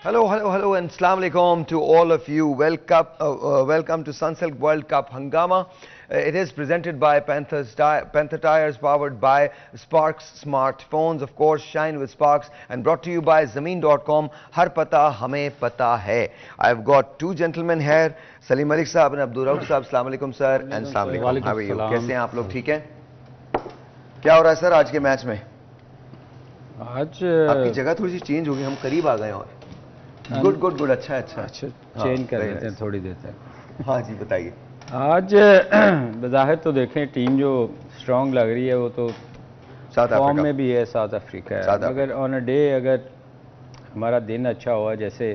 Hello, and Assalamu alaikum to all of you. Welcome to Sunsilk World Cup Hangama. It is presented by Panther Tires, powered by Sparks Smartphones, of course, shine with Sparks, and brought to you by Zameen.com. Har pata hame pata hai. I've got two gentlemen here, Salim Malik Saab and Abdul Rauf Saab. Assalamu alaikum, sir, and Assalamu alaikum. How are you? कैसे हैं आप लोग? ठीक हैं? क्या हो रहा है सर आज के मैच में? आज आपकी जगह थोड़ी सी चेंज होगी, हम करीब आ गए और गुड अच्छा चेंज कर लेते हैं थोड़ी देर तक। हाँ जी, बताइए। आज बज़ाहिर तो देखें टीम जो स्ट्रांग लग रही है वो तो फॉर्म में भी है, साउथ अफ्रीका है, मगर ऑन अ डे अगर हमारा दिन अच्छा हुआ, जैसे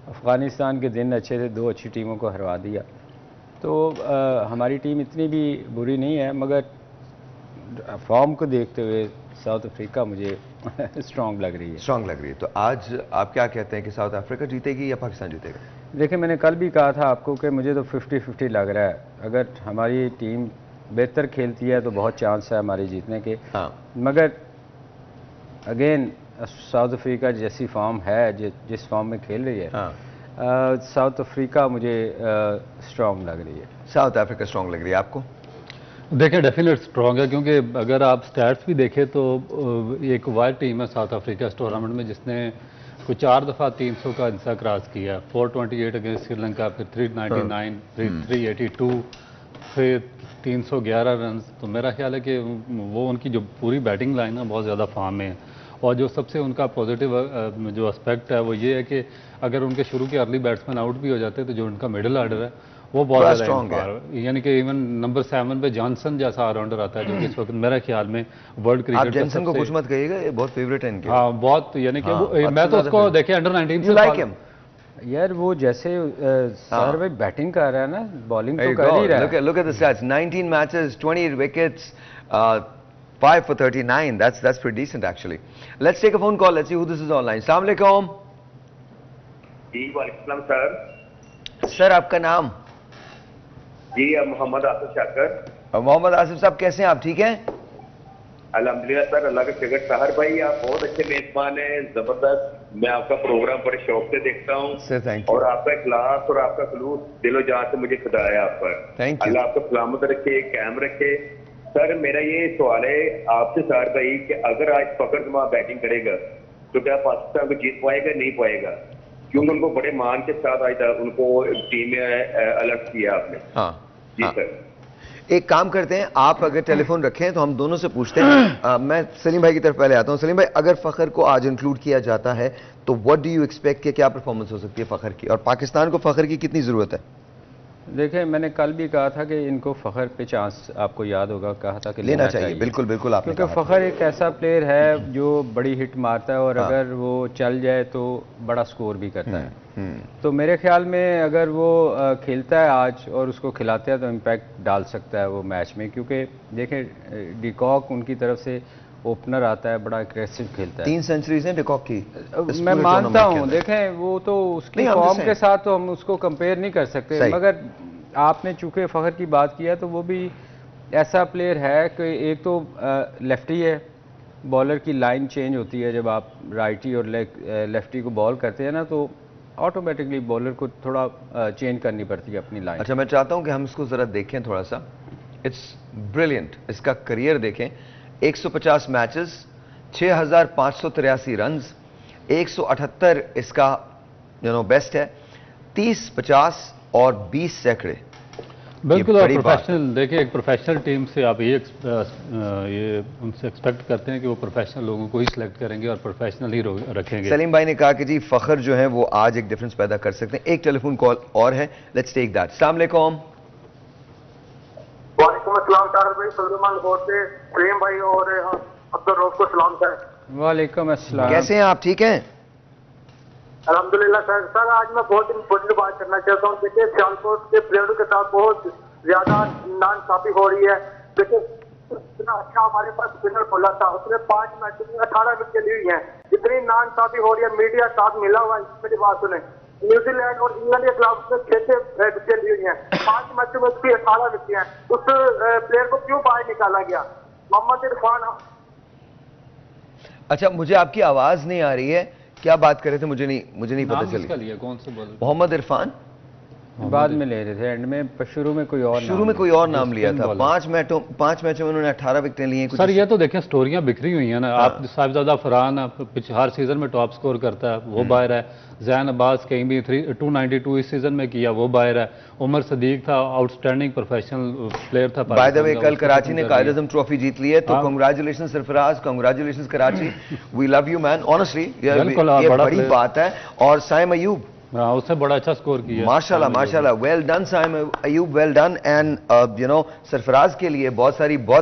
अफ़गानिस्तान के दिन अच्छे थे, दो अच्छी टीमों को हरवा दिया, तो हमारी टीम इतनी भी बुरी नहीं है, मगर फॉर्म को देखते हुए साउथ अफ्रीका मुझे स्ट्रांग लग रही है। तो आज आप क्या कहते हैं कि साउथ अफ्रीका जीतेगी या पाकिस्तान जीतेगा? देखिए, मैंने कल भी कहा था आपको कि मुझे तो 50-50 लग रहा है। अगर हमारी टीम बेहतर खेलती है तो बहुत चांस है हमारे जीतने के। हाँ। मगर अगेन साउथ अफ्रीका जैसी फॉर्म है, जिस फॉर्म में खेल रही है, हाँ। साउथ अफ्रीका मुझे स्ट्रांग लग रही है। साउथ अफ्रीका स्ट्रांग लग रही है आपको? देखिए, डेफिनेट स्ट्रॉन्ग है, क्योंकि अगर आप स्टैट्स भी देखें तो एक वाइल्ड टीम है साउथ अफ्रीका इस टूर्नामेंट में, जिसने कुछ 4 दफ़ा 300 का इंसा क्रॉस किया। 428 अगेंस्ट श्रीलंका, फिर 399, फिर 382, फिर 311 रन। तो मेरा ख्याल है कि वो उनकी जो पूरी बैटिंग लाइन है बहुत ज़्यादा फॉर्म में है। और जो सबसे उनका पॉजिटिव जो एस्पेक्ट है वो ये है कि अगर उनके शुरू के अर्ली बैट्समैन आउट भी हो जाते हैं तो जो उनका मिडिल आर्डर है वो बहुत स्ट्रॉन्ग है। यानी कि इवन नंबर 7 पे जॉनसन जैसा ऑलराउंडर आता है, जो कि इस वक्त मेरे ख्याल में वर्ल्ड क्रिकेट आप जॉनसन को कुछ मत कहिएगा, ये बहुत फेवरेट है इनके। हाँ, बहुत, यानी कि मैं तो उसको देखे अंडर 19 से लाइक हिम यार, वो जैसे सर भाई बैटिंग कर रहा है ना, बॉलिंग तो कर ही रहा है। Look at the stats, 19 matches, 20 wickets, 5 for 39. That's pretty decent actually. Let's take a phone call. Let's see who this is online. Assalamu alaikum. जी वालेकुम सर। सर आपका नाम? जी मोहम्मद आसिफ शाकर। मोहम्मद आसिफ साहब, कैसे हैं आप? ठीक हैं? अल्हम्दुलिल्लाह सर, अल्लाह का शुक्र। सहर भाई आप बहुत अच्छे मेजबान हैं, जबरदस्त। मैं आपका प्रोग्राम बड़े शौक से देखता हूँ सर, थैंक यू। और आपका इखलास और आपका खलूस दिलो जान से मुझे खुदा है आप पर। Thank you. अल्लाह आपको सलामत रखे, कायम रखे। सर मेरा ये सवाल है आपसे सहर भाई कि अगर आज फखर जमान बैटिंग करेगा तो क्या पाकिस्तान को जीत पाएगा, नहीं पाएगा? क्योंकि उनको बड़े मान के साथ आज उनको टीम में अलर्ट किया आपने। हाँ जी हाँ। सर, एक काम करते हैं, आप अगर टेलीफोन रखें तो हम दोनों से पूछते हैं। मैं सलीम भाई की तरफ पहले आता हूं। सलीम भाई, अगर फखर को आज इंक्लूड किया जाता है तो व्हाट डू यू एक्सपेक्ट कि क्या परफॉर्मेंस हो सकती है फखर की, और पाकिस्तान को फखर की कितनी जरूरत है? देखिए, मैंने कल भी कहा था कि इनको फखर पे चांस, आपको याद होगा, कहा था कि लेना चाहिए। बिल्कुल आपने क्योंकि फखर एक ऐसा प्लेयर है जो बड़ी हिट मारता है और अगर वो चल जाए तो बड़ा स्कोर भी करता है। तो मेरे ख्याल में अगर वो खेलता है आज और उसको खिलाते हैं तो इम्पैक्ट डाल सकता है वो मैच में, क्योंकि देखें डिकॉक उनकी तरफ से ओपनर आता है, बड़ा एग्रेसिव खेलता है। 3 सेंचुरीज हैं डिकॉक की, मैं मानता हूं। देखें, वो तो उसकी फॉर्म के साथ तो हम उसको कंपेयर नहीं कर सकते, मगर आपने चूंकि फखर की बात किया तो वो भी ऐसा प्लेयर है कि एक तो लेफ्टी है, बॉलर की लाइन चेंज होती है जब आप राइटी और लेफ्टी को बॉल करते हैं ना, तो ऑटोमेटिकली बॉलर को थोड़ा चेंज करनी पड़ती है अपनी लाइन। अच्छा, मैं चाहता हूं कि हम इसको जरा देखें थोड़ा सा। It's brilliant. इसका करियर देखें, 150 मैचेस, 6583 रन, 178 इसका बेस्ट है, 30, 50 और 20 सैकड़े। बिल्कुल। और प्रोफेशनल, देखिए एक प्रोफेशनल टीम से आप ये उनसे एक्सपेक्ट करते हैं कि वो प्रोफेशनल लोगों को ही सिलेक्ट करेंगे और प्रोफेशनल ही रखेंगे। सलीम भाई ने कहा कि जी फखर जो है वो आज एक डिफरेंस पैदा कर सकते हैं। एक टेलीफोन कॉल और है, लेट्स टेक दैट। अस्सलाम वालेकुम। वालेकुम अस्सलाम ताहिर भाई, सलमान लाहौर से सलीम भाई और अब्दुल रऊफ को सलाम सर। वालेकुम अस्सलाम। कैसे हैं आप? ठीक हैं? अल्हम्दुलिल्लाह सर आज मैं बहुत इंपॉर्टेंट बात करना चाहता हूँ। देखिए, सियालकोट के प्लेयरों के साथ बहुत ज्यादा नाइंसाफी हो रही है। देखिए, इतना अच्छा हमारे पास स्पिनर खोला था, उसने 5 मैचों में 18 विकेट ली है। इतनी नाइंसाफी हो रही है, मीडिया साथ मिला हुआ है, मेरी बात सुने। न्यूजीलैंड और इंग्लैंड के खिलाफ उसने 6 विकेट ली हैं, 5 मैचों में उसकी 18 विकेट हैं। उस प्लेयर को क्यों बाहर निकाला गया? मोहम्मद इरफान। अच्छा, मुझे आपकी आवाज नहीं आ रही है क्या बात कर रहे थे, मुझे नहीं पता चली। कौन से बॉलर? मोहम्मद इरफान बाद में ले रहे थे, एंड में शुरू में कोई और नाम लिया था। 5 मैचों में उन्होंने 18 विकेटें ली हैं। सर ये तो देखें स्टोरियां बिखरी हुई हैं ना। आप साहिबजादा फरहान हर सीजन में टॉप स्कोर करता है, वो बाहर है। जैन अब्बास कहीं भी 292 इस सीजन में किया, वो बाहर है। उमर सदीक था, आउटस्टैंडिंग प्रोफेशनल प्लेयर था। बाय द वे कल कराची ने कायद आज़म ट्रॉफी जीत ली है, तो congratulation Sarfaraz, congratulation Karachi, we love you man, honestly ये बड़ी बात है। और साइम अयूब, उसने बड़ा अच्छा स्कोर किया, माशाल्लाह, well done Saim Ayub, well done. And you know Sarfaraz के लिए बहुत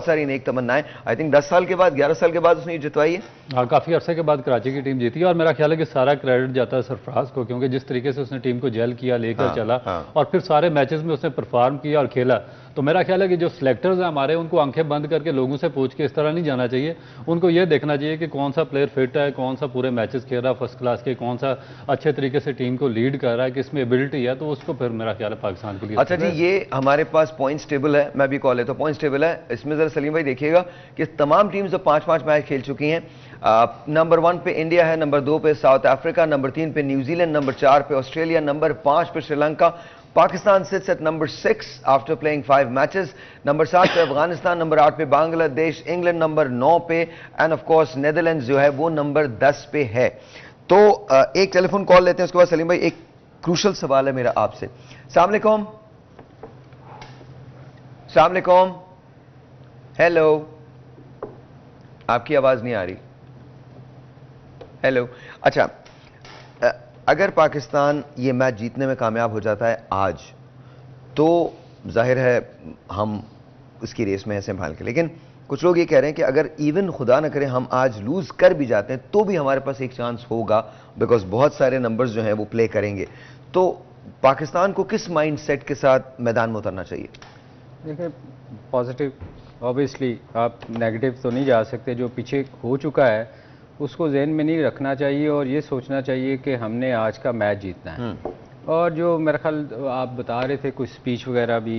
सारी नेक तमन्नाएं। आई थिंक 10 साल के बाद, 11 साल के बाद उसने जितवाई है। हाँ, काफी अरसे के बाद कराची की टीम जीती है, और मेरा ख्याल है कि सारा क्रेडिट जाता है सरफराज को, क्योंकि जिस तरीके से उसने टीम को जेल किया, लेकर चला, और फिर सारे मैचेस में उसने परफॉर्म किया और खेला। तो मेरा ख्याल है कि जो सिलेक्टर्स हैं हमारे, उनको आंखें बंद करके लोगों से पूछ के इस तरह नहीं जाना चाहिए। उनको ये देखना चाहिए कि कौन सा प्लेयर फिट है, कौन सा पूरे मैचेस खेल रहा है फर्स्ट क्लास के, कौन सा अच्छे तरीके से टीम को लीड कर रहा है, किसमें एबिलिटी है, तो उसको फिर मेरा ख्याल है पाकिस्तान के लिए। अच्छा जी, ये हमारे पास पॉइंट्स टेबल है, मैं भी कॉल लेता हूँ, पॉइंट्स टेबल है। इसमें जरा सलीम भाई देखिएगा कि तमाम टीम्स जो 5-5 मैच खेल चुकी हैं। नंबर 1 पे इंडिया है, नंबर 2 पे साउथ अफ्रीका, नंबर 3 पे न्यूजीलैंड, नंबर 4 पे ऑस्ट्रेलिया, नंबर 5 पे Sri Lanka. Pakistan seats eight number 6 after playing 5 matches. Number 7 पे अफगानिस्तान, नंबर 8 पे बांग्लादेश, इंग्लैंड नंबर 9 पे, एंड ऑफ कोर्स नेदरलैंड्स जो है वो नंबर 10 पे है। तो एक टेलीफोन कॉल लेते हैं, उसके बाद सलीम भाई एक क्रूशल सवाल है मेरा आपसे। अस्सलाम वालेकुम। अस्सलाम वालेकुम। हेलो, आपकी आवाज नहीं आ रही। हेलो। अच्छा, अगर पाकिस्तान ये मैच जीतने में कामयाब हो जाता है आज, तो जाहिर है हम उसकी रेस में हैं संभाल के, लेकिन कुछ लोग ये कह रहे हैं कि अगर इवन खुदा न करे हम आज लूज कर भी जाते हैं तो भी हमारे पास एक चांस होगा, बिकॉज बहुत सारे नंबर्स जो हैं वो प्ले करेंगे। तो पाकिस्तान को किस माइंड सेट के साथ मैदान में उतरना चाहिए? देखिए, पॉजिटिव, ऑब्वियसली आप नेगेटिव तो नहीं जा सकते। जो पीछे हो चुका है उसको जहन में नहीं रखना चाहिए, और ये सोचना चाहिए कि हमने आज का मैच जीतना है। और जो मेरा ख्याल आप बता रहे थे कुछ स्पीच वगैरह भी,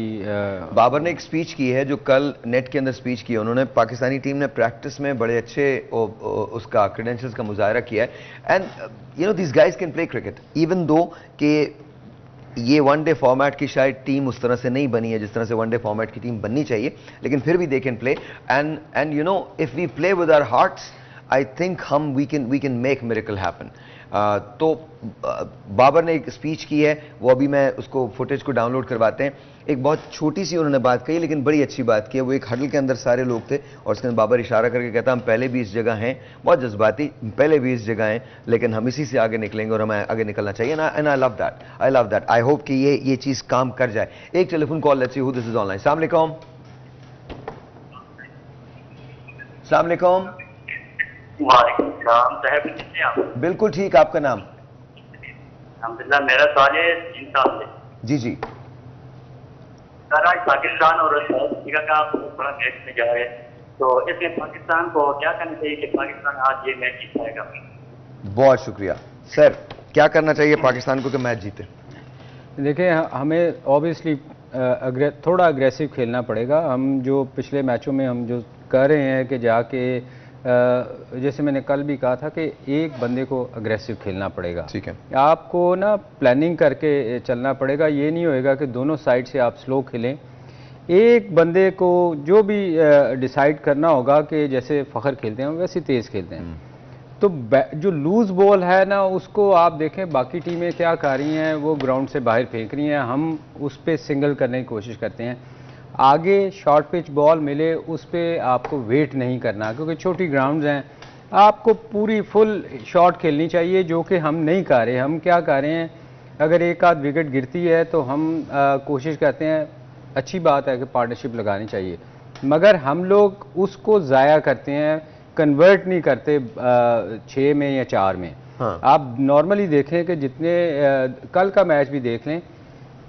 बाबर ने एक स्पीच की है जो कल नेट के अंदर स्पीच की है उन्होंने। पाकिस्तानी टीम ने प्रैक्टिस में बड़े अच्छे उसका क्रेडेंशियल्स का मुजाहरा किया है। And you no this guys can play cricket, even though कि ये वनडे फॉर्मेट की शायद टीम उस तरह से नहीं बनी है जिस तरह से वनडे फॉर्मेट की टीम बननी चाहिए, लेकिन फिर भी they can play. And you know if we play with our hearts, I think we can make miracle happen. तो बाबर ने एक स्पीच की है, वो अभी मैं उसको फुटेज को डाउनलोड करवाते हैं। एक बहुत छोटी सी उन्होंने बात कही, लेकिन बड़ी अच्छी बात की है। वो एक हडल के अंदर सारे लोग थे और उसके अंदर बाबर इशारा करके कहता हम पहले भी इस जगह हैं, बहुत जज्बाती, पहले भी इस जगह हैं, लेकिन हम इसी से आगे निकलेंगे और हमें आगे निकलना चाहिए। And I love that. I hope कि ये चीज़ काम कर जाए। एक telephone call let's see who this is online. अस्सलाम वालेकुम। अस्सलाम वालेकुम। वालेकुम सलाम साहब, कैसे हैं आप? बिल्कुल ठीक, आपका नाम? अल्हम्दुलिल्लाह, मेरा सवाल है इंसान से। जी जी सर, आज पाकिस्तान और साउथ अफ्रीका का बड़ा मैच में जा रहे हैं, तो इसमें पाकिस्तान को क्या करना चाहिए कि पाकिस्तान आज ये मैच जीत पाएगा? बहुत शुक्रिया सर। क्या करना चाहिए पाकिस्तान को कि मैच जीते? देखिए, हमें ऑब्वियसली थोड़ा अग्रेसिव खेलना पड़ेगा। हम जो पिछले मैचों में हम जो कर रहे हैं कि जाके जैसे मैंने कल भी कहा था कि एक बंदे को अग्रेसिव खेलना पड़ेगा। ठीक है, आपको ना प्लानिंग करके चलना पड़ेगा। ये नहीं होएगा कि दोनों साइड से आप स्लो खेलें। एक बंदे को जो भी डिसाइड करना होगा कि जैसे फ़खर खेलते हैं वैसे तेज़ खेलते हैं। तो जो लूज बॉल है ना, उसको आप देखें बाकी टीमें क्या कर रही हैं, वो ग्राउंड से बाहर फेंक रही हैं, हम उस पर सिंगल करने की कोशिश करते हैं। आगे शॉर्ट पिच बॉल मिले उस पर आपको वेट नहीं करना, क्योंकि छोटी ग्राउंड्स हैं। आपको पूरी फुल शॉट खेलनी चाहिए, जो कि हम नहीं कर रहे। हम क्या कर रहे हैं, अगर एक आध विकेट गिरती है तो हम कोशिश करते हैं, अच्छी बात है कि पार्टनरशिप लगानी चाहिए, मगर हम लोग उसको ज़ाया करते हैं, कन्वर्ट नहीं करते 6 में या 4 में। हाँ। आप नॉर्मली देखें कि जितने कल का मैच भी देख लें,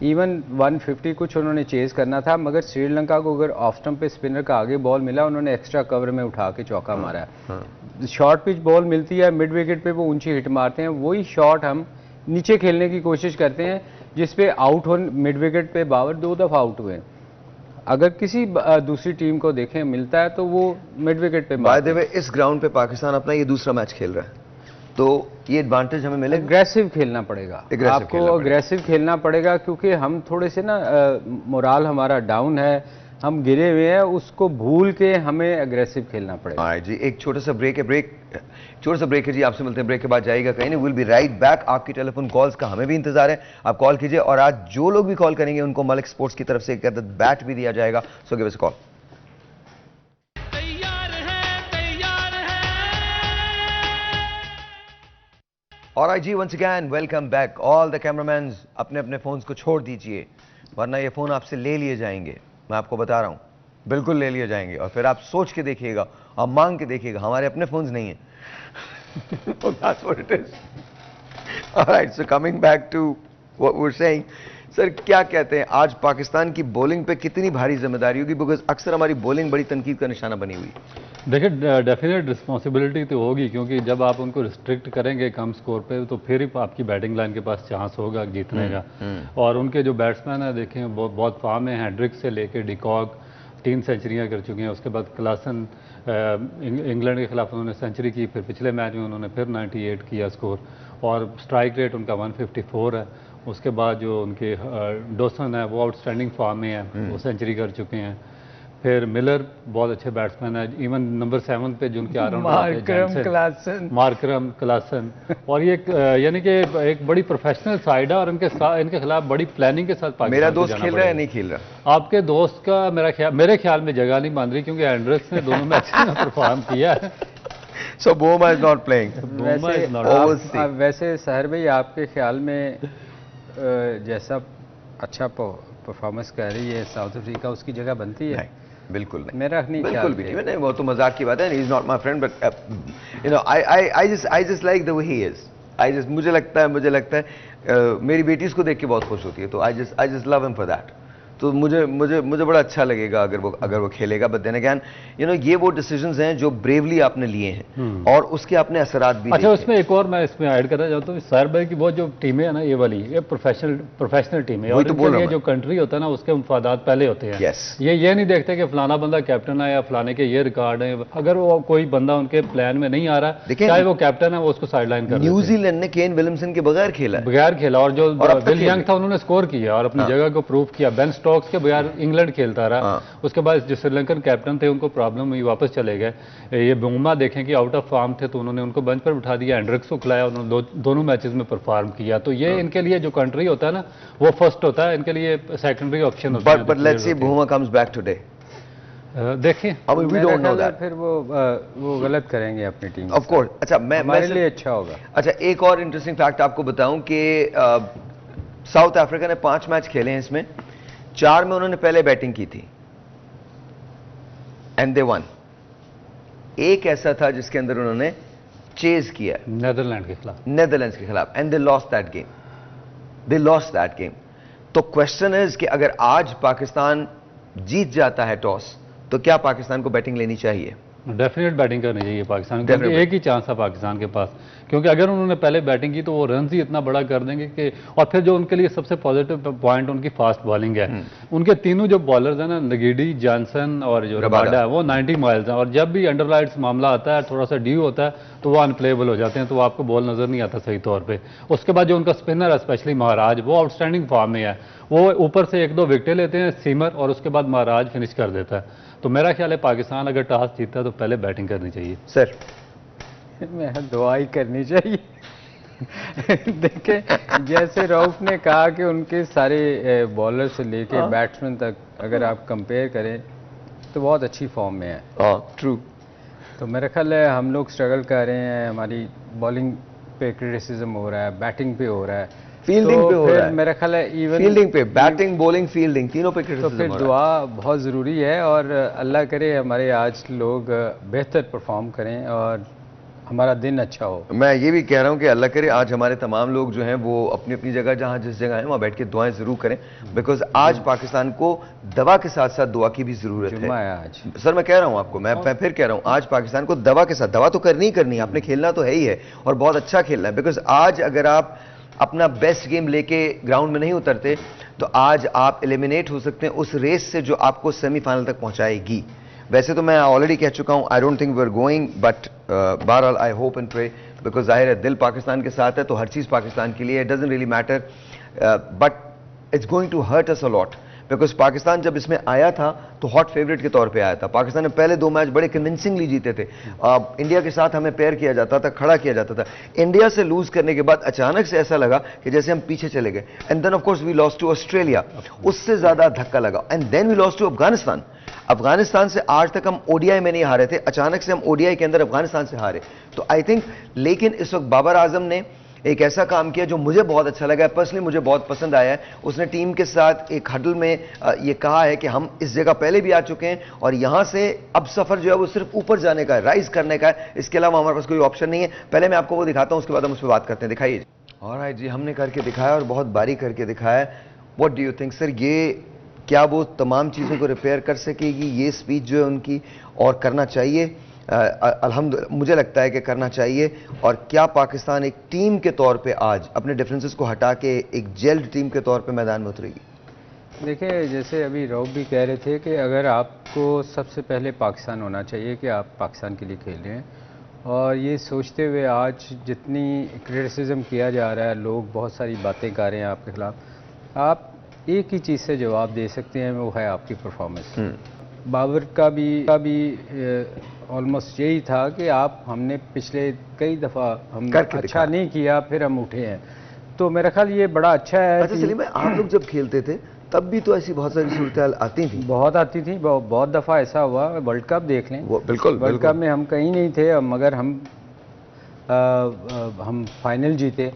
इवन 150 कुछ उन्होंने चेज़ करना था, मगर श्रीलंका को अगर ऑफ स्टंप पे स्पिनर का आगे बॉल मिला, उन्होंने एक्स्ट्रा कवर में उठा के चौका मारा है। शॉर्ट पिच बॉल मिलती है मिड विकेट पे, वो ऊंची हिट मारते हैं। वही शॉट हम नीचे खेलने की कोशिश करते हैं, जिसपे आउट हो। मिड विकेट पे बाबर 2 दफ़ा आउट हुए। अगर किसी दूसरी टीम को देखें मिलता है तो वो मिड विकेट पे। बाय द वे, इस ग्राउंड पे पाकिस्तान अपना ये दूसरा मैच खेल रहा है। तो ये एडवांटेज हमें मिलेगा। एग्रेसिव खेलना पड़ेगा, आपको अग्रेसिव खेलना पड़ेगा, क्योंकि हम थोड़े से ना मोराल हमारा डाउन है, हम गिरे हुए हैं, उसको भूल के हमें अग्रेसिव खेलना पड़ेगा। जी एक छोटा सा ब्रेक है जी, आपसे मिलते हैं ब्रेक के बाद, जाएगा कहीं नहीं। Will be right back. आपकी टेलीफोन कॉल्स का हमें भी इंतजार है, आप कॉल कीजिए, और आज जो लोग भी कॉल करेंगे उनको मलिक स्पोर्ट्स की तरफ से एक बैट भी दिया जाएगा। So give us a call. Alright जी, once again welcome back. All the cameraman अपने अपने फोन्स को छोड़ दीजिए, वरना ये फोन आपसे ले लिए जाएंगे, मैं आपको बता रहा हूं, बिल्कुल ले लिए जाएंगे। और फिर आप सोच के देखिएगा, आप मांग के देखिएगा, हमारे अपने फोन्स नहीं है। That's what it is. All right, so coming back to what we're saying, sir क्या कहते हैं, आज पाकिस्तान की बॉलिंग पे कितनी भारी जिम्मेदारी होगी? बिकॉज अक्सर हमारी बॉलिंग बड़ी तनकीद का निशाना बनी हुई। देखिए डेफिनेट रिस्पॉन्सिबिलिटी तो होगी, क्योंकि जब आप उनको रिस्ट्रिक्ट करेंगे कम स्कोर पे, तो फिर ही आपकी बैटिंग लाइन के पास चांस होगा जीतने का। और उनके जो बैट्समैन है देखें बहुत फॉर्म में, हैंड्रिक्स से लेके डिकॉक 3 सेंचुरियाँ कर चुके हैं। उसके बाद क्लासन इंग्लैंड के खिलाफ उन्होंने सेंचुरी की, फिर पिछले मैच में उन्होंने फिर 98 किया स्कोर, और स्ट्राइक रेट उनका 154 है। उसके बाद जो उनके डोसन है वो आउटस्टैंडिंग फॉर्म में है, वो सेंचुरी कर चुके हैं। फिर मिलर बहुत अच्छे बैट्समैन है, इवन नंबर 7 पे जो उनके मार्करम क्लासन, और ये यानी कि एक बड़ी प्रोफेशनल साइड है, और इनके खिलाफ बड़ी प्लानिंग के साथ मेरा दोस्त खेल रहा है नहीं खेल रहा? आपके दोस्त का मेरे ख्याल में जगह नहीं मान रही, क्योंकि एंड्रक्स ने दोनों मैच में परफॉर्म किया है। So Boma is not playing. वैसे सहर भाई, आपके ख्याल में जैसा अच्छा परफॉर्मेंस कर रही है साउथ अफ्रीका, उसकी जगह बनती है? बिल्कुल नहीं, मेरा नहीं, बिल्कुल भी नहीं, वो तो मजाक की बात है। He is not my friend, but you know I just like the way he is. मुझे लगता है मेरी बेटी इसको देख के बहुत खुश होती है, तो I just love him for that. तो मुझे बड़ा अच्छा लगेगा अगर वो खेलेगा। But then again you know, ये वो डिसीजंस हैं जो ब्रेवली आपने लिए हैं, और उसके अपने असरात भी। अच्छा, उसमें एक और मैं इसमें ऐड करना चाहता हूँ, साहिर भाई की वो जो टीमें है ना, ये वाली ये प्रोफेशनल टीम है, और ये जो कंट्री होता है ना, उसके मुफादात पहले होते हैं। ये नहीं देखते कि फलाना बंदा कैप्टन है या फलाने के ये रिकॉर्ड है। अगर वो कोई बंदा उनके प्लान में नहीं आ रहा, चाहे वो कैप्टन है, वो उसको साइडलाइन कर। न्यूजीलैंड ने केन विलियमसन के बगैर खेला, और जो विल यंग था उन्होंने स्कोर किया और अपनी जगह को प्रूव किया। बेन स्टोक्स के बगैर इंग्लैंड खेलता रहा। उसके बाद जो श्रीलंकन कैप्टन थे उनको प्रॉब्लम हुई, वापस चले गए। ये बुमा देखें कि आउट ऑफ फॉर्म थे, तो उन्होंने उनको बेंच पर बिठा दिया, एंड्रिक्स को खिलाया, उन्होंने दोनों मैचेस में परफॉर्म किया। तो ये इनके लिए जो कंट्री होता है ना, वो फर्स्ट होता है, इनके लिए सेकेंडरी ऑप्शन होता है। But let's see Bumrah comes back today. देखिए फिर वो गलत करेंगे अपनी टीम, ऑफ कोर्स। अच्छा, हमारे लिए अच्छा होगा। अच्छा, एक और इंटरेस्टिंग फैक्ट आपको बताऊं कि साउथ अफ्रीका ने 5 मैच खेले हैं, इसमें 4 में उन्होंने पहले बैटिंग की थी एंड दे वन। एक ऐसा था जिसके अंदर उन्होंने चेज किया, नेदरलैंड्स के खिलाफ, and they lost that game. तो क्वेश्चन इज कि अगर आज पाकिस्तान जीत जाता है टॉस, तो क्या पाकिस्तान को बैटिंग लेनी चाहिए? डेफिनेट बैटिंग करनी चाहिए पाकिस्तान को, क्योंकि एक ही चांस है पाकिस्तान के पास, क्योंकि अगर उन्होंने पहले बैटिंग की तो वो रन ही इतना बड़ा कर देंगे कि। और फिर जो उनके लिए सबसे पॉजिटिव पॉइंट उनकी फास्ट बॉलिंग है। उनके तीनों जो बॉलर्स हैं ना, नगीडी, जॉनसन और जो रबाडा है, वो 90 माइल्स हैं, और जब भी अंडर लाइट्स मामला आता है, थोड़ा सा ड्यू होता है, तो वो अनप्लेएबल हो जाते हैं, तो वो आपको बॉल नजर नहीं आता सही तौर पर। उसके बाद जो उनका स्पिनर है, स्पेशली महाराज, वो आउटस्टैंडिंग फॉर्म में है, वो ऊपर से 1-2 विकेटें लेते हैं सीमर, और उसके बाद महाराज फिनिश कर देता है। तो मेरा ख्याल है पाकिस्तान अगर टॉस जीतता है तो पहले बैटिंग करनी चाहिए। सर मैं दुआ ही करनी चाहिए। देखें, जैसे रऊफ ने कहा कि उनके सारे बॉलर से लेके बैट्समैन तक अगर आप कंपेयर करें तो बहुत अच्छी फॉर्म में है। ट्रू। तो मेरा ख्याल है हम लोग स्ट्रगल कर रहे हैं, हमारी बॉलिंग पे क्रिटिसिज्म हो रहा है, बैटिंग पे हो रहा है, फील्डिंग पे हो रहा है। मेरा ख्याल है इवन फील्डिंग पे, बैटिंग, बॉलिंग, फील्डिंग तीनों पे क्रिटिसिज्म तो फिर दुआ बहुत ज़रूरी है, और अल्लाह करे हमारे आज लोग बेहतर परफॉर्म करें और हमारा दिन अच्छा हो। मैं ये भी कह रहा हूँ कि अल्लाह करे आज हमारे तमाम लोग जो हैं वो अपनी अपनी जगह, जहाँ जिस जगह है वहाँ बैठ के दुआएं जरूर करें, बिकॉज आज पाकिस्तान को दवा के साथ साथ दुआ की भी जरूरत है। आज सर मैं कह रहा हूँ आपको, मैं फिर कह रहा हूँ, आज पाकिस्तान को दवा के साथ, दवा तो करनी ही करनी है, आपने खेलना तो है ही है, और बहुत अच्छा खेलना है। बिकॉज आज अगर आप अपना बेस्ट गेम लेके ग्राउंड में नहीं उतरते, तो आज आप एलिमिनेट हो सकते हैं उस रेस से जो आपको सेमीफाइनल तक पहुंचाएगी। वैसे तो मैं ऑलरेडी कह चुका हूँ, I don't think we are going, but बहरहाल I hope and pray, because जाहिर है दिल पाकिस्तान के साथ है तो हर चीज़ पाकिस्तान के लिए, it doesn't really matter, but it's going to hurt us a lot, because Pakistan जब इसमें आया था तो हॉट फेवरेट के तौर पे आया था। पाकिस्तान ने पहले 2 मैच बड़े कन्विंसिंगली जीते थे, इंडिया के साथ हमें पेयर किया जाता था, खड़ा किया जाता था। इंडिया से लूज करने के बाद अचानक से ऐसा लगा कि जैसे हम पीछे चले गए, and then of course we lost to Australia, उससे ज्यादा धक्का लगा, and then we lost to Afghanistan. Afghanistan से आज तक हम ओडीआई में नहीं हारे थे, अचानक से हम ओडीआई के अंदर अफगानिस्तान से हारे। तो आई थिंक, लेकिन इस वक्त बाबर आजम ने एक ऐसा काम किया जो मुझे बहुत अच्छा लगा, पर्सनली मुझे बहुत पसंद आया है। उसने टीम के साथ एक हडल में ये कहा है कि हम इस जगह पहले भी आ चुके हैं और यहां से अब सफर जो है वो सिर्फ ऊपर जाने का है, राइज करने का है, इसके अलावा हमारे पास कोई ऑप्शन नहीं है। पहले मैं आपको वो दिखाता हूं, उसके बाद हम उस पर बात करते हैं। दिखाइए। ऑलराइट जी, हमने करके दिखाया और बहुत बारीक करके दिखाया। What do you think sir, ये क्या वो तमाम चीज़ों को रिपेयर कर सकेगी ये स्पीच जो है उनकी, और करना चाहिए? अल्हम्दुलिल्लाह मुझे लगता है कि करना चाहिए। और क्या पाकिस्तान एक टीम के तौर पे आज अपने डिफरेंसेस को हटा के एक जेल्ड टीम के तौर पे मैदान में उतरेगी? देखिए, जैसे अभी रऊफ भी कह रहे थे कि अगर आपको सबसे पहले पाकिस्तान होना चाहिए कि आप पाकिस्तान के लिए खेल रहे हैं, और ये सोचते हुए आज जितनी क्रिटिसिज्म किया जा रहा है, लोग बहुत सारी बातें कर रहे हैं आपके खिलाफ, आप एक ही चीज़ से जवाब दे सकते हैं, वो है आपकी परफॉर्मेंस। बाबर का भी ऑलमोस्ट यही था कि हमने पिछले कई दफ़ा हम अच्छा नहीं किया, फिर हम उठे हैं, तो मेरा ख्याल ये बड़ा अच्छा है। अच्छा सलीम, आप लोग जब खेलते थे तब भी तो ऐसी बहुत सारी सूरत आती थी, बहुत आती थी, बहुत दफ़ा ऐसा हुआ। वर्ल्ड कप देख लें, बिल्कुल वर्ल्ड कप में हम कहीं नहीं थे, मगर हम फाइनल जीते।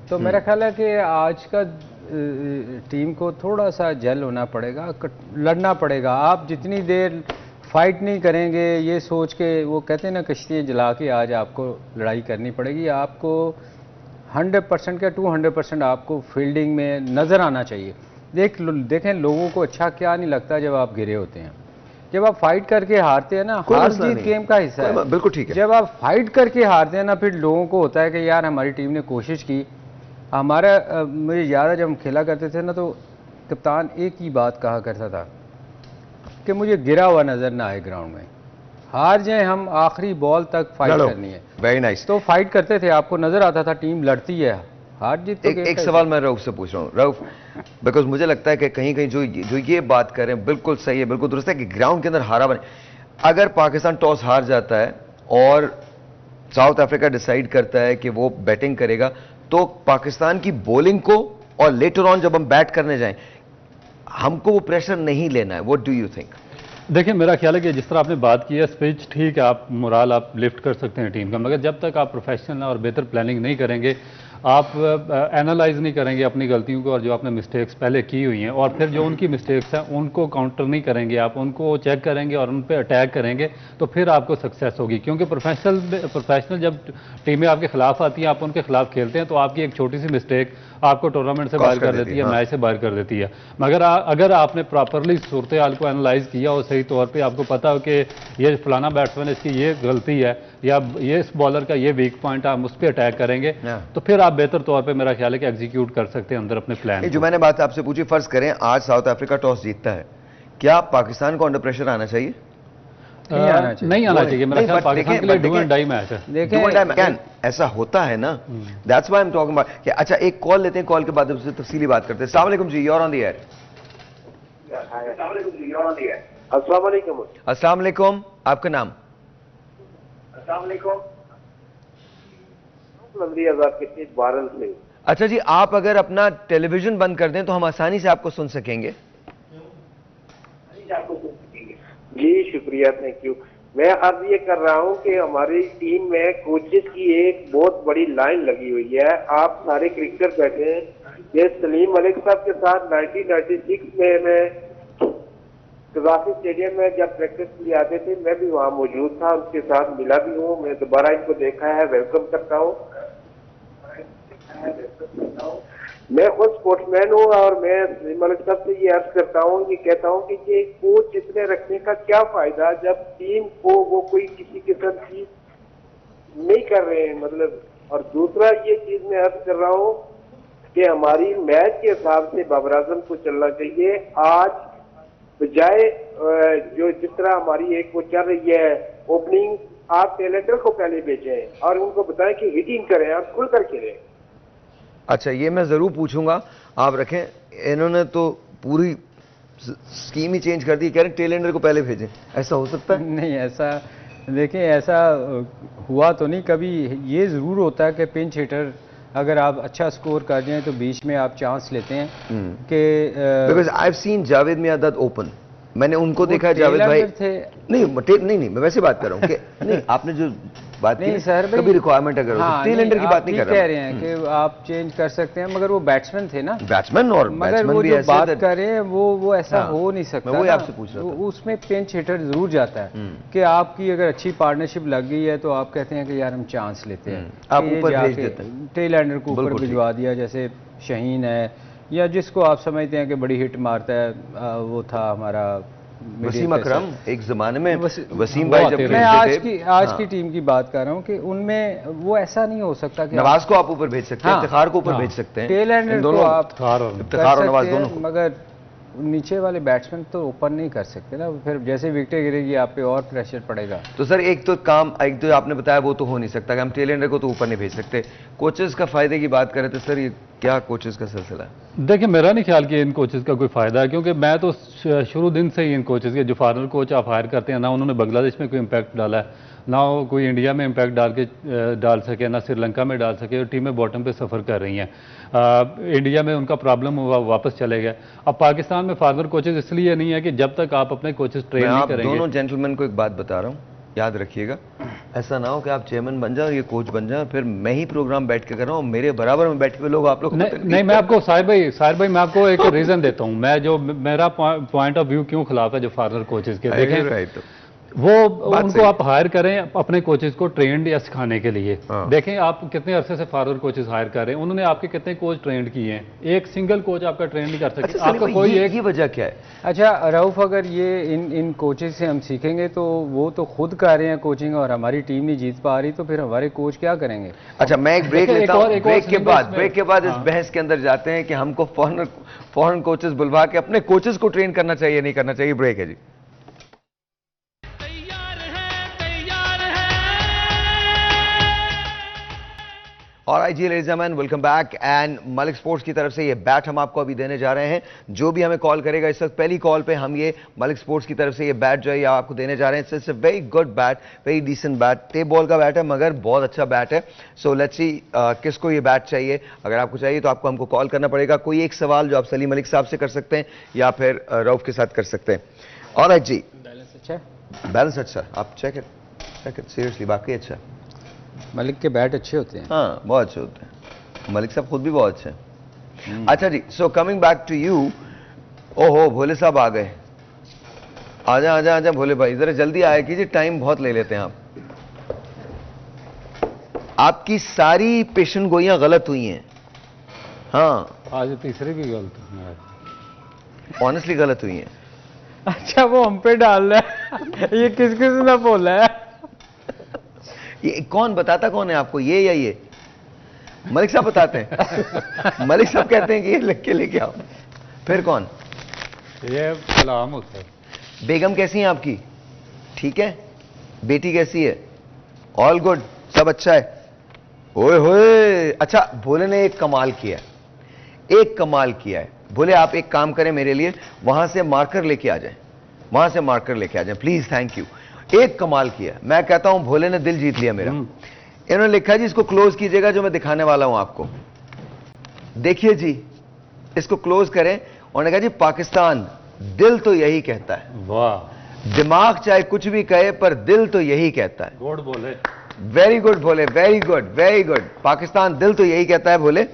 तो मेरा ख्याल है कि आज का टीम को थोड़ा सा जेल होना पड़ेगा, लड़ना पड़ेगा। आप जितनी देर फाइट नहीं करेंगे ये सोच के, वो कहते हैं ना कश्तियाँ जला के, आज आपको लड़ाई करनी पड़ेगी। आपको 100% का 200% आपको फील्डिंग में नज़र आना चाहिए। देखें लोगों को अच्छा क्या नहीं लगता जब आप गिरे होते हैं, जब आप फाइट करके हारते हैं ना, हार जीत गेम का हिस्सा है, बिल्कुल ठीक है। जब आप फाइट करके हारते हैं ना, फिर लोगों को होता है कि यार हमारी टीम ने कोशिश की। हमारा मुझे याद है जब हम खेला करते थे ना, तो कप्तान एक ही बात कहा करता था कि मुझे गिरा हुआ नजर ना आए ग्राउंड में, हार जाए हम आखिरी बॉल तक फाइट करनी है। Very nice. तो फाइट करते थे, आपको नजर आता था टीम लड़ती है, हार जीत। एक सवाल मैं रऊफ से पूछ रहा हूँ, रऊफ, बिकॉज मुझे लगता है कि कहीं कहीं जो ये बात कर रहे हैं बिल्कुल सही है, बिल्कुल दुरुस्त है कि ग्राउंड के अंदर हारा बने। अगर पाकिस्तान टॉस हार जाता है और साउथ अफ्रीका डिसाइड करता है कि वो बैटिंग करेगा, तो पाकिस्तान की बॉलिंग को और लेटर ऑन जब हम बैट करने जाएं, हमको वो प्रेशर नहीं लेना है। What do you think? देखिए, मेरा ख्याल है कि जिस तरह आपने बात की है, स्पिच ठीक है, आप मोराल आप लिफ्ट कर सकते हैं टीम का, मगर जब तक आप प्रोफेशनल और बेहतर प्लानिंग नहीं करेंगे, आप एनालाइज नहीं करेंगे अपनी गलतियों को और जो आपने मिस्टेक्स पहले की हुई हैं, और फिर जो उनकी मिस्टेक्स हैं उनको काउंटर नहीं करेंगे, आप उनको चेक करेंगे और उन पर अटैक करेंगे, तो फिर आपको सक्सेस होगी। क्योंकि प्रोफेशनल जब टीमें आपके खिलाफ आती हैं, आप उनके खिलाफ खेलते हैं, तो आपकी एक छोटी सी मिस्टेक आपको टूर्नामेंट से बाहर कर देती है, मैच से बाहर कर देती है। मगर अगर आपने प्रॉपरली सूरत हाल को एनालाइज किया हो सही तौर पर, आपको पता हो कि ये फलाना बैट्समैन इसकी ये गलती है या ये इस बॉलर का ये वीक पॉइंट, आप उस पर अटैक करेंगे, तो फिर आप बेहतर तौर पे मेरा ख्याल है कि एग्जीक्यूट कर सकते हैं अंदर अपने प्लान। जो मैंने बात आपसे पूछी, फर्ज करें आज साउथ अफ्रीका टॉस जीतता है, क्या पाकिस्तान को अंडर प्रेशर आना चाहिए? नहीं आना चाहिए मेरा ख्याल। पाकिस्तान के लिए डू एंड डाई मैच है। देखिए ऐसा होता है ना, that's why I am talking about. अच्छा एक कॉल लेते हैं, कॉल के बाद उससे तफसीली बात करते हैं। अस्सलाम वालेकुम जी, you're on the air। अस्सलाम वालेकुम। अस्सलाम वालेकुम, आपका नाम? अस्सलाम वालेकुम, नजरी आजाद के बारल से। अच्छा जी, आप अगर अपना टेलीविजन बंद कर दें तो हम आसानी से आपको सुन सकेंगे। जी शुक्रिया, थैंक यू। मैं अर्ज ये कर रहा हूँ कि हमारी टीम में कोचेस की एक बहुत बड़ी लाइन लगी हुई है। आप सारे क्रिकेटर बैठे हैं, ये सलीम मलिक साहब के साथ 1996 में मैं कजाफी स्टेडियम में जब प्रैक्टिस के लिए आते थे, मैं भी वहाँ मौजूद था, उनके साथ मिला भी हूँ, मैं दोबारा इनको देखा है, वेलकम करता हूँ। मैं खुद स्पोर्ट्समैन हूँ और मैं सलीम मलिक साहब से ये अर्ज करता हूँ, ये कहता हूँ कि ये कोच इतने रखने का क्या फायदा जब टीम को वो कोई किसी किस्म की नहीं कर रहे हैं, मतलब। और दूसरा ये चीज मैं अर्ज कर रहा हूँ कि हमारी मैच के हिसाब से बाबर आजम को चलना चाहिए। आज बजाय जो जिस तरह हमारी एक वो चल रही है ओपनिंग, आप टेलेंडर को पहले भेजें और उनको बताएं कि हिटिंग करें और खुल कर खेलें। अच्छा, ये मैं जरूर पूछूंगा, आप रखें। इन्होंने तो पूरी स्कीम ही चेंज कर दी, कह रहे हैं टेलेंडर को पहले भेजें, ऐसा हो सकता है? नहीं, ऐसा देखिए, ऐसा हुआ तो नहीं कभी। ये ज़रूर होता है कि पिंच हिटर अगर आप अच्छा स्कोर कर जाएं तो बीच में आप चांस लेते हैं कि because I have seen Javed my dad open, मैंने उनको देखा है। जावेद भाई थे नहीं, मैं वैसे बात कर रहा हूँ कि नहीं, आपने जो बात की सर कभी रिक्वायरमेंट अगर टेलेंडर की बात नहीं कर रहा, कह रहे हैं कि आप चेंज कर सकते हैं, मगर वो बैट्समैन थे ना, बैट्समैन, और मगर वो जो बात कर रहे हैं वो ऐसा हो नहीं सकता। मैं वही आपसे पूछ रहा था। उसमें पिंच हिटर जरूर जाता है कि आपकी अगर अच्छी पार्टनरशिप लग गई है तो आप कहते हैं कि यार हम चांस लेते हैं, आप ऊपर भेज देते हैं, टेलेंडर को ऊपर भिजवा दिया, जैसे शहीन है या जिसको आप समझते हैं कि बड़ी हिट मारता है, वो था हमारा वसीम अकरम। एक जमाने में वसीम भाई जब मैं आज की टीम की बात कर रहा हूँ कि उनमें वो ऐसा नहीं हो सकता कि नवाज को आप ऊपर भेज सकते हैं, इफ्तिखार को ऊपर भेज सकते हैं, टेलेंडर को आप इफ्तिखार और नवाज दोनों, मगर नीचे वाले बैट्समैन तो ओपन नहीं कर सकते ना, फिर जैसे विकेट गिरेगी आप पे और प्रेशर पड़ेगा। तो सर एक तो आपने बताया वो तो हो नहीं सकता कि हम टेलेंडर को तो ऊपर नहीं भेज सकते। कोचेस का फायदे की बात करें तो सर ये क्या कोचेस का सिलसिला है? देखिए, मेरा नहीं ख्याल कि इन कोचेस का कोई फायदा है, क्योंकि मैं तो शुरू दिन से ही इन कोचेस के, जो फॉरेनर कोच आप हायर करते हैं ना, उन्होंने बांग्लादेश में कोई इम्पैक्ट डाला है ना, कोई इंडिया में इम्पैक्ट डाल सके, ना श्रीलंका में डाल सके, और टीमें बॉटम पे सफ़र कर रही हैं। इंडिया में उनका प्रॉब्लम हुआ, वापस चले गए। अब पाकिस्तान में फॉरेनर कोचेस इसलिए नहीं है कि जब तक आप अपने कोचेस ट्रेन नहीं करेंगे। दोनों जेंटलमैन को एक बात बता रहा हूँ, याद रखिएगा, ऐसा ना हो कि आप चेयरमैन बन जाओ, ये कोच बन जाओ, फिर मैं ही प्रोग्राम बैठ के कर रहा हूँ, मेरे बराबर में बैठे हुए लोग आप लोग नहीं, मैं आपको साहिर भाई मैं आपको एक रीजन देता हूँ, मैं जो मेरा पॉइंट ऑफ व्यू क्यों खिलाफ है जो फॉरेनर कोचेस के। देखें, वो उनको आप हायर करें अपने कोचेस को ट्रेंड या सिखाने के लिए। देखें आप कितने अरसे से फॉरवर्ड कोचेस हायर कर रहे हैं, उन्होंने आपके कितने कोच ट्रेंड किए हैं, एक सिंगल कोच आपका ट्रेंड नहीं कर सकते। अच्छा, आपका कोई एक ही वजह क्या है? अच्छा रऊफ, अगर ये इन कोचेस से हम सीखेंगे तो वो तो खुद कर रहे हैं कोचिंग और हमारी टीम नहीं जीत पा रही, तो फिर हमारे कोच क्या करेंगे? अच्छा, मैं एक ब्रेक लेता हूं, ब्रेक के बाद इस बहस के अंदर जाते हैं कि हमको फॉरेन कोचेस बुलवा के अपने कोचेस को ट्रेन करना चाहिए नहीं करना चाहिए। ब्रेक है जी। ऑलराइट जी, ladies and gentleman, welcome back. And Malik sports की तरफ से ये बैट हम आपको अभी देने जा रहे हैं। जो भी हमें कॉल करेगा इस वक्त पहली कॉल पे हम ये मलिक स्पोर्ट्स की तरफ से ये बैट जो है आपको देने जा रहे हैं। It's a very good bat, very decent bat, tape ball का बैट है मगर बहुत अच्छा बैट है। सो लेट्स सी किसको ये बैट चाहिए। अगर आपको चाहिए तो आपको हमको कॉल करना पड़ेगा। कोई एक सवाल जो आप सलीम मलिक साहब से कर सकते हैं या फिर रऊफ के साथ कर सकते हैं। ऑलराइट जी, बैलेंस अच्छा है? बैलेंस अच्छा, आप चेक इट सीरियसली, बाकी अच्छा। मलिक के बैट अच्छे होते हैं। हाँ, बहुत अच्छे होते हैं, मलिक साहब खुद भी बहुत अच्छे हैं। अच्छा जी, so coming back to you. ओहो, भोले साहब आ गए। आजा आजा आजा भोले भाई, जरा जल्दी आया कीजिए, टाइम बहुत ले लेते हैं आप। आपकी सारी पेशन गोइयां गलत हुई हैं। हाँ, आज तीसरी भी गलत, ऑनेस्टली गलत हुई हैं। अच्छा, वो हम पे डाल रहा है। ये किस ने बोला है? ये कौन बताता, कौन है आपको, ये या ये? मलिक साहब बताते हैं। मलिक साहब कहते हैं कि ये लिख के लेके आओ। फिर कौन? ये सलाम होता है। बेगम कैसी हैं आपकी? ठीक है। बेटी कैसी है? ऑल गुड, सब अच्छा है। ओए होए, अच्छा भोले ने एक कमाल किया है, एक कमाल किया है। भोले आप एक काम करें मेरे लिए, वहां से मार्कर लेके आ जाएं, वहां से मार्कर लेके आ जाएं प्लीज, थैंक यू। एक कमाल किया, मैं कहता हूं भोले ने दिल जीत लिया मेरा। इन्होंने लिखा जी इसको क्लोज कीजिएगा, जो मैं दिखाने वाला हूं आपको। देखिए जी, इसको क्लोज करें। उन्होंने कहा जी पाकिस्तान, दिल तो यही कहता है। वाह, दिमाग चाहे कुछ भी कहे पर दिल तो यही कहता है। Good Bhole, very good Bhole, very good very good. Pakistan दिल तो यही कहता है भोले,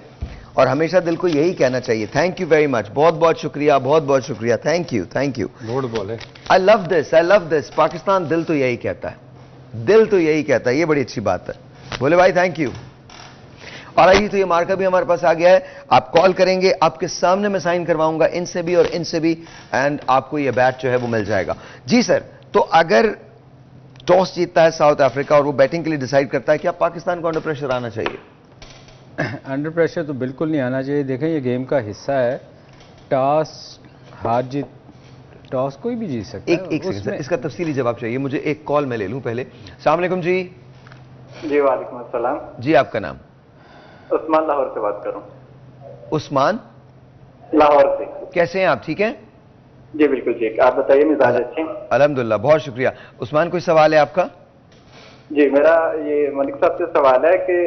और हमेशा दिल को यही कहना चाहिए। थैंक यू वेरी मच, बहुत बहुत शुक्रिया, बहुत बहुत शुक्रिया, thank you thank you. Good Bhole, I love this, I love this. Pakistan दिल तो यही कहता है, दिल तो यही कहता है, ये बड़ी अच्छी बात है भोले भाई, थैंक यू। और आइए, तो ये मार्कर भी हमारे पास आ गया है। आप कॉल करेंगे, आपके सामने मैं साइन करवाऊंगा इनसे भी और इनसे भी, एंड आपको ये बैट जो है वो मिल जाएगा। जी सर, तो अगर टॉस जीतता है साउथ अफ्रीका और वो बैटिंग के लिए डिसाइड करता है, क्या पाकिस्तान को अंडर प्रेशर आना चाहिए? अंडर प्रेशर तो बिल्कुल नहीं आना चाहिए। देखें, ये गेम का हिस्सा है, टॉस हार जीत टॉस कोई भी जीत सकता है। एक सेकंड सर, इसका तफसीली जवाब चाहिए मुझे। एक कॉल मैं ले लूं पहले। अस्सलाम वालेकुम जी। जी वालेकुम अस्सलाम जी, आपका नाम? उस्मान, लाहौर से बात कर रहा हूँ। उस्मान, लाहौर से। कैसे हैं आप? ठीक हैं जी बिल्कुल ठीक। आप बताइए, मिजाज अच्छे हैं? अल्हम्दुलिल्लाह, बहुत शुक्रिया। उस्मान, कोई सवाल है आपका? जी, मेरा ये मलिक साहब से सवाल है कि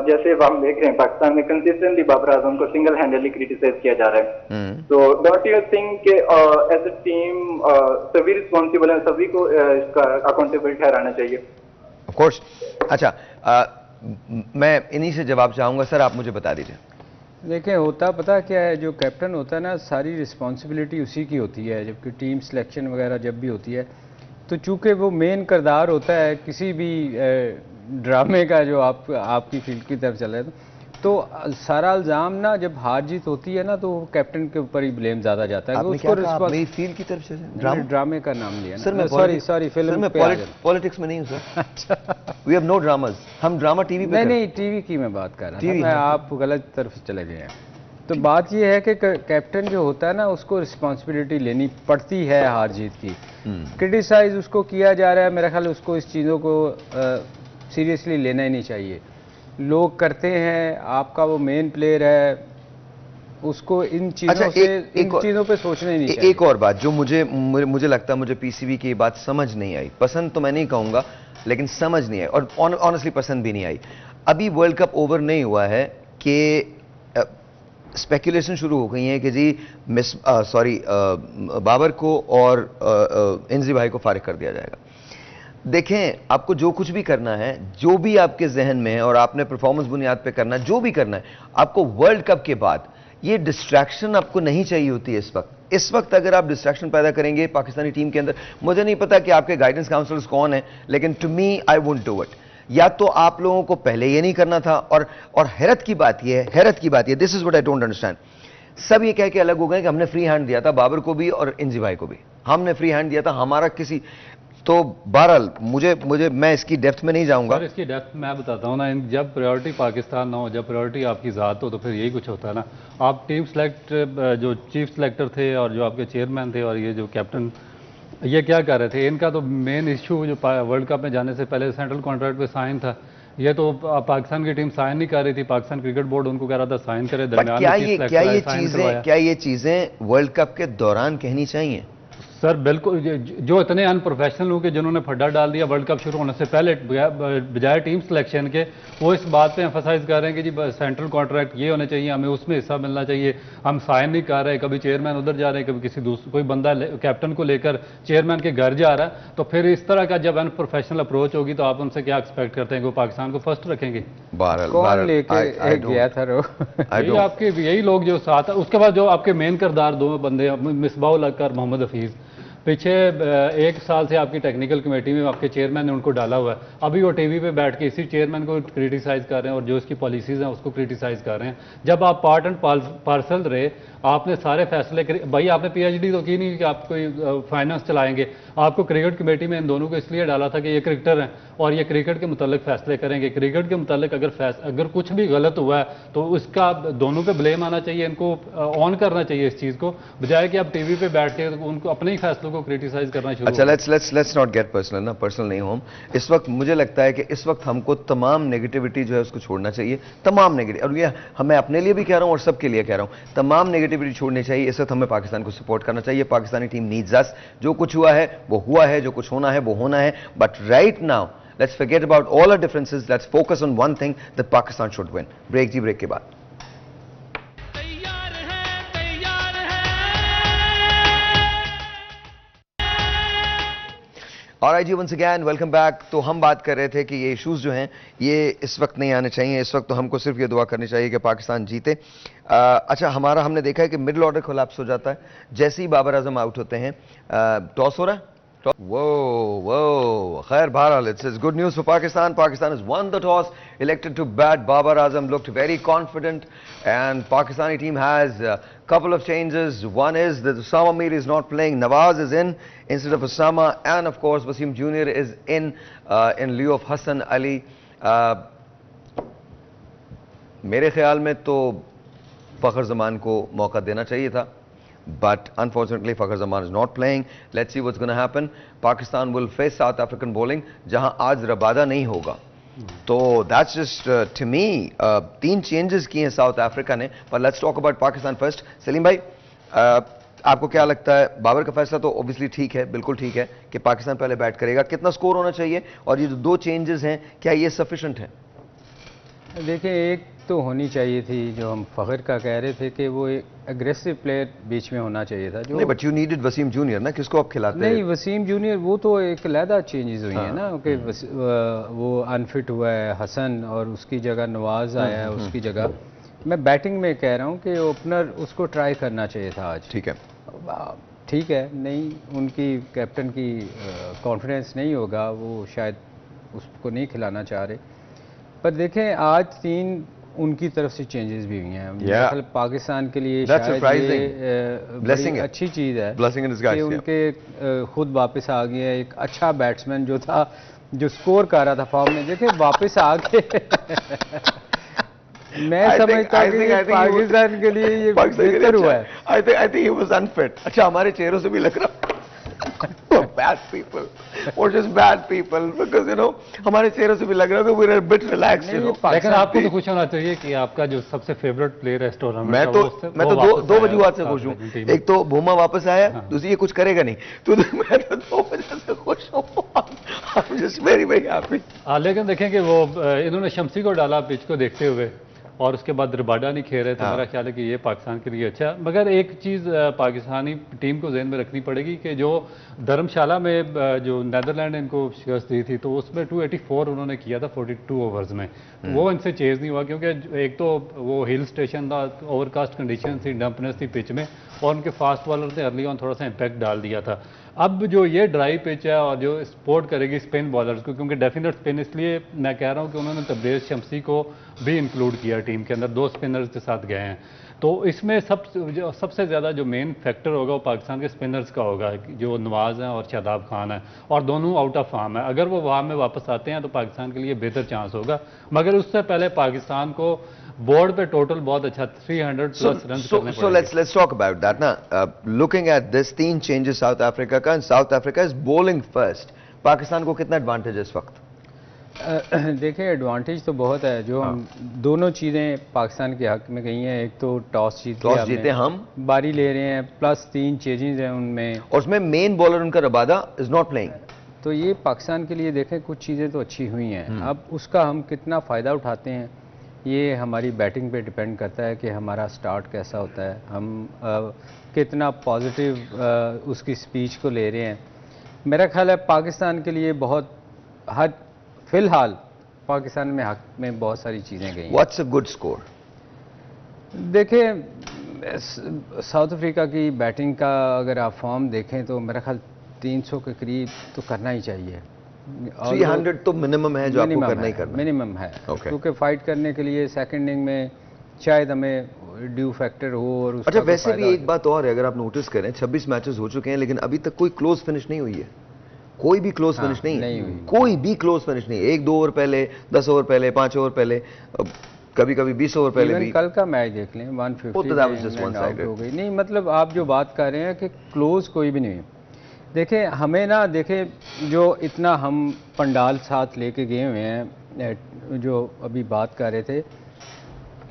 जैसे हम देख रहे हैं पाकिस्तान में कंसिस्टेंटली बाबर आजम को सिंगल हैंडली क्रिटिसाइज किया जा रहा है, तो डोंट यू थिंक के एज अ टीम सभी रिस्पॉन्सिबल है, सभी को इसका अकाउंटेबल ठहराना चाहिए? Of course. अच्छा, मैं इन्हीं से जवाब चाहूंगा। सर, आप मुझे बता दीजिए। देखिए, होता पता क्या है, जो कैप्टन होता है ना, सारी रिस्पॉन्सिबिलिटी उसी की होती है। जबकि टीम सिलेक्शन वगैरह जब भी होती है, तो चूंकि वो मेन किरदार होता है किसी भी ड्रामे का जो आपकी फील्ड की तरफ चल रहा है, तो सारा इल्ज़ाम ना जब हार जीत होती है ना, तो कैप्टन के ऊपर ही ब्लेम ज़्यादा जाता है। उसको मेरी फील्ड की तरफ से ड्रामे का नाम लिया सर। मैं सॉरी फिल्म में पॉलिटिक्स में नहीं हूँ सर। अच्छा, वी हैव नो ड्रामास। हम ड्रामा टीवी पे नहीं, टीवी की मैं बात कर रहा था। मैं आप गलत तरफ चले गए हैं। तो बात यह है कि कैप्टन जो होता है ना, उसको रिस्पॉन्सिबिलिटी लेनी पड़ती है हार जीत की। क्रिटिसाइज उसको किया जा रहा है, मेरा ख्याल उसको इस चीज़ों को सीरियसली लेना ही नहीं चाहिए। लोग करते हैं, आपका वो मेन प्लेयर है, उसको इन चीज़ों इन चीज़ों पे सोचना ही नहीं चाहिए। एक और बात जो मुझे लगता है, मुझे पीसीबी की बात समझ नहीं आई। पसंद तो मैं नहीं कहूँगा, लेकिन समझ नहीं आई, और ऑनेस्टली पसंद भी नहीं आई। अभी वर्ल्ड कप ओवर नहीं हुआ है कि स्पेकुलेशन शुरू हो गई है कि जी बाबर को और इंजी भाई को फारिग कर दिया जाएगा। देखें, आपको जो कुछ भी करना है, जो भी आपके जहन में है और आपने परफॉर्मेंस बुनियाद पे करना है, जो भी करना है, आपको वर्ल्ड कप के बाद ये डिस्ट्रैक्शन आपको नहीं चाहिए होती है। इस वक्त अगर आप डिस्ट्रैक्शन पैदा करेंगे पाकिस्तानी टीम के अंदर, मुझे नहीं पता कि आपके गाइडेंस काउंसलर्स कौन है, लेकिन to me I wouldn't do it. या तो आप लोगों को पहले ये नहीं करना था, और हैरत की बात ये है, this is what I don't understand. सब ये कह के अलग हो गए कि हमने फ्री हैंड दिया था बाबर को भी और इंजी भाई को भी, हमने फ्री हैंड दिया था, हमारा किसी। तो बहरहाल मुझे मैं इसकी डेप्थ में नहीं जाऊंगा। सर, इसकी डेप्थ मैं बताता हूँ ना, जब प्रायोरिटी पाकिस्तान ना हो, जब प्रायोरिटी आपकी ज़ात हो, तो फिर यही कुछ होता है ना। आप टीम सेलेक्ट, जो चीफ सेलेक्टर थे और जो आपके चेयरमैन थे और ये जो कैप्टन, ये क्या कर रहे थे? इनका तो मेन इशू जो वर्ल्ड कप में जाने से पहले सेंट्रल कॉन्ट्रैक्ट पे साइन था, ये तो पाकिस्तान की टीम साइन नहीं कर रही थी। पाकिस्तान क्रिकेट बोर्ड उनको कह रहा था साइन करे। दरमियान क्या ये चीजें वर्ल्ड कप के दौरान कहनी चाहिए? सर बिल्कुल, जो इतने अनप्रोफेशनल लोग जिन्होंने फड्डा डाल दिया वर्ल्ड कप शुरू होने से पहले, बजाय टीम सिलेक्शन के, वो इस बात पे एम्फसाइज कर रहे हैं कि जी सेंट्रल कॉन्ट्रैक्ट ये होने चाहिए, हमें उसमें हिस्सा मिलना चाहिए, हम साइन नहीं कर रहे। कभी चेयरमैन उधर जा रहे हैं, कभी किसी दूसरे कोई बंदा कैप्टन को लेकर चेयरमैन के घर जा रहा है। तो फिर इस तरह का जब अनप्रोफेशनल अप्रोच होगी, तो आप उनसे क्या एक्सपेक्ट करते हैं कि वो पाकिस्तान को फर्स्ट रखेंगे? यही लोग जो साथ, उसके बाद जो आपके मेन किरदार दो बंदे, मिसबाउल हक और मोहम्मद हफीज़, पीछे एक साल से आपकी टेक्निकल कमेटी में आपके चेयरमैन ने उनको डाला हुआ है। अभी वो टीवी पे बैठ के इसी चेयरमैन को क्रिटिसाइज कर रहे हैं और जो इसकी पॉलिसीज हैं उसको क्रिटिसाइज कर रहे हैं। जब आप पार्ट एंड पार्सल रहे, आपने सारे फैसले भाई, आपने पीएचडी तो की नहीं कि आप कोई फाइनेंस चलाएंगे। आपको क्रिकेट कमेटी में इन दोनों को इसलिए डाला था कि ये क्रिकेटर हैं और ये क्रिकेट के मुतालिक फैसले करेंगे। क्रिकेट के मुतालिक अगर कुछ भी गलत हुआ है तो उसका दोनों पे ब्लेम आना चाहिए, इनको ऑन करना चाहिए इस चीज़ को, बजाय कि आप टीवी पे बैठ के उनको अपने ही फैसलों को क्रिटिसाइज करना शुरू। अच्छा, लेट्स नॉट गेट पर्सनल ना, पर्सनल नहीं हो। इस वक्त मुझे लगता है कि इस वक्त हमको तमाम नेगेटिविटी जो है उसको छोड़ना चाहिए, तमाम नेगेटिव, और ये मैं अपने लिए भी कह रहा हूँ और सबके लिए कह रहा हूँ, तमाम नेगेटिविटी छोड़नी चाहिए। इस वक्त हमें पाकिस्तान को सपोर्ट करना चाहिए। पाकिस्तानी टीम नीड्स अस। जो कुछ हुआ है वो हुआ है, जो कुछ होना है वो होना है, but right now let's forget about all our differences. Let's focus on one thing, that Pakistan should win. Break जी, break के बाद। Alright जी, once again welcome back। तो हम बात कर रहे थे कि ये इश्यूज जो हैं ये इस वक्त नहीं आने चाहिए। इस वक्त तो हमको सिर्फ ये दुआ करनी चाहिए कि पाकिस्तान जीते। अच्छा, हमने देखा है कि मिडिल ऑर्डर कोलैप्स हो जाता है जैसे ही बाबर आजम आउट होते हैं। टॉस हो रहा है। Whoa. Khair, Bharal, it's good news for Pakistan. Pakistan has won the toss, elected to bat. Babar Azam looked very confident, and Pakistani team has a couple of changes. One is that Usama Mir is not playing. Nawaz is in instead of Usama, and of course Wasim Jr. is in lieu of Hassan Ali. मेरे ख्याल में तो फ़खर ज़मान को मौका देना चाहिए था। but unfortunately Fakhar Zaman is not playing. Let's see what's going to happen. Pakistan will face South African bowling, जहां आज रबादा नहीं होगा. तो that's just to me 3 changes किए हैं साउथ अफ्रीका ने. But let's talk about Pakistan first. Salim भाई, आपको क्या लगता है? बाबर का फैसला तो ऑब्वियसली ठीक है, बिल्कुल ठीक है कि पाकिस्तान पहले बैट करेगा. कितना स्कोर होना चाहिए और ये जो 2 चेंजेस हैं क्या ये सफिशिएंट है? देखिए, एक तो होनी चाहिए थी जो हम फ़खर का कह रहे थे कि वो एक एग्रेसिव प्लेयर बीच में होना चाहिए था. जो नहीं, but you needed Wasim junior ना, किसको आप खिलाते हैं? नहीं, वसीम जूनियर वो तो एक अलहदा चेंजेस हुई है ना कि वो अनफिट हुआ है हसन और उसकी जगह नवाज आया है उसकी जगह. मैं बैटिंग में कह रहा हूँ कि ओपनर उसको ट्राई करना चाहिए था आज. ठीक है, ठीक है, नहीं उनकी कैप्टन की कॉन्फिडेंस नहीं होगा, वो शायद उसको नहीं खिलाना चाह रहे. पर देखें, आज 3 उनकी तरफ से चेंजेस भी हुई हैं. पाकिस्तान के लिए शायद ये अच्छी चीज़ है कि उनके खुद वापस आ गए. एक अच्छा बैट्समैन जो था, जो स्कोर कर रहा था फॉर्म में, देखें वापस आ गए. मैं समझता हूं कि पाकिस्तान के लिए ये बेहतर हुआ है. I think he was unfit. अच्छा, हमारे चेहरों से भी लग रहा bad people or just bad people because you know हमारे चेहरों से भी लग रहा है कि we are a bit relaxed. लेकिन आपको तो खुश होना चाहिए कि आपका जो सबसे फेवरेट प्लेयर है इस टूर्नामेंट का, मैं तो दो वजूहात से खुश हूँ. एक तो भूमा वापस आया, दूसरी ये कुछ करेगा नहीं, तो मैं तो 2 वजह से खुश हूँ. I'm just very happy. लेकिन देखें कि वो इन्होंने शम्सी को डाला पिच को देखते हुए और उसके बाद रबाडा नहीं खेल रहे, तो मेरा ख्याल है कि ये पाकिस्तान के लिए अच्छा है. मगर एक चीज़ पाकिस्तानी टीम को जहन में रखनी पड़ेगी कि जो धर्मशाला में जो नीदरलैंड ने इनको शिकस्त दी थी, तो उसमें 284 उन्होंने किया था 42 ओवर्स में. वो इनसे चेज़ नहीं हुआ क्योंकि एक तो वो हिल स्टेशन था, ओवरकास्ट कंडीशन थी, डंपनेस थी पिच में, और उनके फास्ट बॉलर ने अर्ली ऑन थोड़ा सा इम्पैक्ट डाल दिया था. अब जो ये ड्राई पिच है और जो सपोर्ट करेगी स्पिन बॉलर्स को, क्योंकि डेफिनेट स्पिन, इसलिए मैं कह रहा हूँ कि उन्होंने तब्रेज़ शम्सी को भी इंक्लूड किया टीम के अंदर, 2 स्पिनर्स के साथ गए हैं. तो इसमें सबसे ज़्यादा जो मेन फैक्टर होगा वो पाकिस्तान के स्पिनर्स का होगा, जो नवाज़ हैं और शादाब खान है, और दोनों आउट ऑफ फॉर्म है. अगर वो वहाँ में वापस आते हैं तो पाकिस्तान के लिए बेहतर चांस होगा. मगर उससे पहले पाकिस्तान को बोर्ड पे टोटल बहुत अच्छा 300 प्लस रन करने पड़ेंगे. So let's talk about that ना. Looking at this 3 changes south Africa का, and South Africa is bowling first. Pakistan को कितना एडवांटेज है इस वक्त? देखिए, एडवांटेज तो बहुत है. जो हम दोनों चीज़ें पाकिस्तान के हक में गई हैं. एक तो टॉस जीते हम बारी ले रहे हैं, प्लस 3 चेंजेस हैं उनमें, और उसमें मेन बॉलर उनका रबादा इज नॉट प्लेइंग. तो ये पाकिस्तान के लिए देखें कुछ चीज़ें तो अच्छी हुई हैं. अब उसका हम कितना फ़ायदा उठाते हैं ये हमारी बैटिंग पे डिपेंड करता है कि हमारा स्टार्ट कैसा होता है, हम कितना पॉजिटिव उसकी स्पीच को ले रहे हैं. मेरा ख्याल है पाकिस्तान के लिए बहुत फिलहाल पाकिस्तान में हक में बहुत सारी चीज़ें गई. What's a good score? देखिए, साउथ अफ्रीका की बैटिंग का अगर आप फॉर्म देखें तो मेरा ख्याल 300 के करीब तो करना ही चाहिए. 300 तो मिनिमम है जो आपको करना ही करना, मिनिमम है. क्योंकि फाइट करने के लिए सेकंड इनिंग में शायद हमें ड्यू फैक्टर हो. और अच्छा, वैसे भी एक बात और है, अगर आप नोटिस करें 26 मैचेस हो चुके हैं लेकिन अभी तक कोई क्लोज फिनिश नहीं हुई है. कोई भी क्लोज फिनिश नहीं हुई. कोई भी क्लोज फिनिश नहीं. 1-2 ओवर पहले, 10 ओवर पहले, 5 ओवर पहले, कभी कभी 20 ओवर पहले भी. कल का मैच देख लें 150 हो गई. नहीं, मतलब आप जो बात कर रहे हैं कि क्लोज कोई भी नहीं. देखें, हमें ना, देखें जो इतना हम पंडाल साथ लेके गए हुए हैं, जो अभी बात कर रहे थे,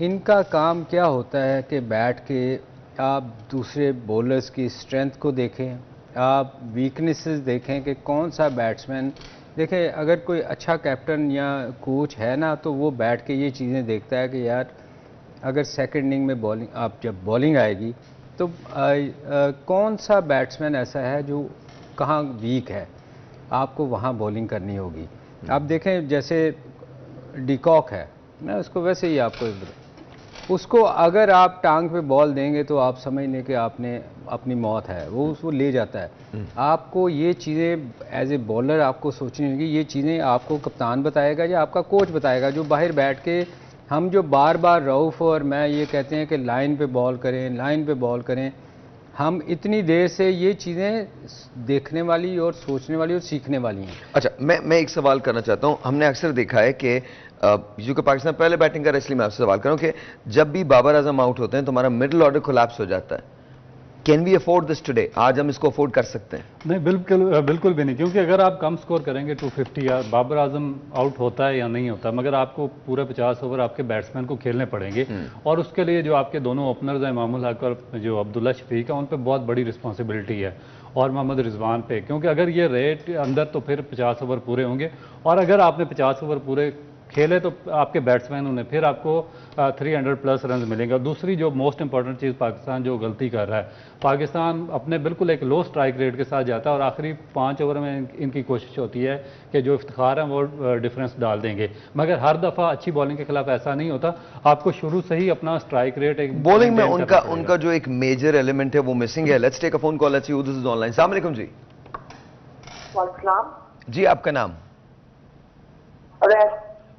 इनका काम क्या होता है कि बैठ के आप दूसरे बॉलर्स की स्ट्रेंथ को देखें, आप वीकनेसेस देखें कि कौन सा बैट्समैन. देखें, अगर कोई अच्छा कैप्टन या कोच है ना, तो वो बैठ के ये चीज़ें देखता है कि यार अगर सेकंड इनिंग में बॉलिंग, आप जब बॉलिंग आएगी तो कौन सा बैट्समैन ऐसा है जो कहाँ वीक है, आपको वहाँ बॉलिंग करनी होगी. आप देखें, जैसे डिकॉक है, मैं उसको वैसे ही आपको उसको अगर आप टांग पे बॉल देंगे तो आप समझ लें कि आपने अपनी मौत है, वो उसको ले जाता है. आपको ये चीज़ें एज ए बॉलर आपको सोचनी होगी. ये चीज़ें आपको कप्तान बताएगा या आपका कोच बताएगा, जो बाहर बैठ के हम जो बार बार रऊफ़ और मैं ये कहते हैं कि लाइन पे बॉल करें, लाइन पे बॉल करें. हम इतनी देर से ये चीज़ें देखने वाली और सोचने वाली और सीखने वाली हैं. अच्छा, मैं एक सवाल करना चाहता हूँ. हमने अक्सर देखा है कि क्योंकि पाकिस्तान पहले बैटिंग कर, इसलिए मैं आपसे सवाल करूँ कि जब भी बाबर आजम आउट होते हैं तो हमारा मिडिल ऑर्डर कोलैप्स हो जाता है. Can we afford this today? आज हम इसको अफोर्ड कर सकते हैं? नहीं, बिल्कुल भी नहीं, क्योंकि अगर आप कम स्कोर करेंगे 250 या बाबर आजम आउट होता है या नहीं होता, मगर आपको पूरे 50 ओवर आपके बैट्समैन को खेलने पड़ेंगे और उसके लिए जो आपके दोनों ओपनर्स हैं इमामुल हक और जो अब्दुल्ला शफीक है, उन पर बहुत बड़ी रिस्पॉन्सिबिलिटी है और मोहम्मद रिजवान पे, क्योंकि अगर ये रेट अंदर तो फिर 50 ओवर पूरे होंगे और अगर आपने 50 ओवर पूरे खेले तो आपके बैट्समैन उन्हें फिर आपको 300 प्लस रन मिलेंगे। और दूसरी जो मोस्ट इंपॉर्टेंट चीज़ पाकिस्तान जो गलती कर रहा है, पाकिस्तान अपने बिल्कुल एक लो स्ट्राइक रेट के साथ जाता है और आखिरी 5 ओवर में इनकी कोशिश होती है कि जो इफ्तिखार हैं वो डिफरेंस डाल देंगे, मगर हर दफ़ा अच्छी बॉलिंग के खिलाफ ऐसा नहीं होता। आपको शुरू से ही अपना स्ट्राइक रेट एक बॉलिंग में उनका जो एक मेजर एलिमेंट है वो मिसिंग है। Let's take a phone call, let's see who this is online. अस्सलाम वालेकुम जी। वालेकुम जी, आपका नाम?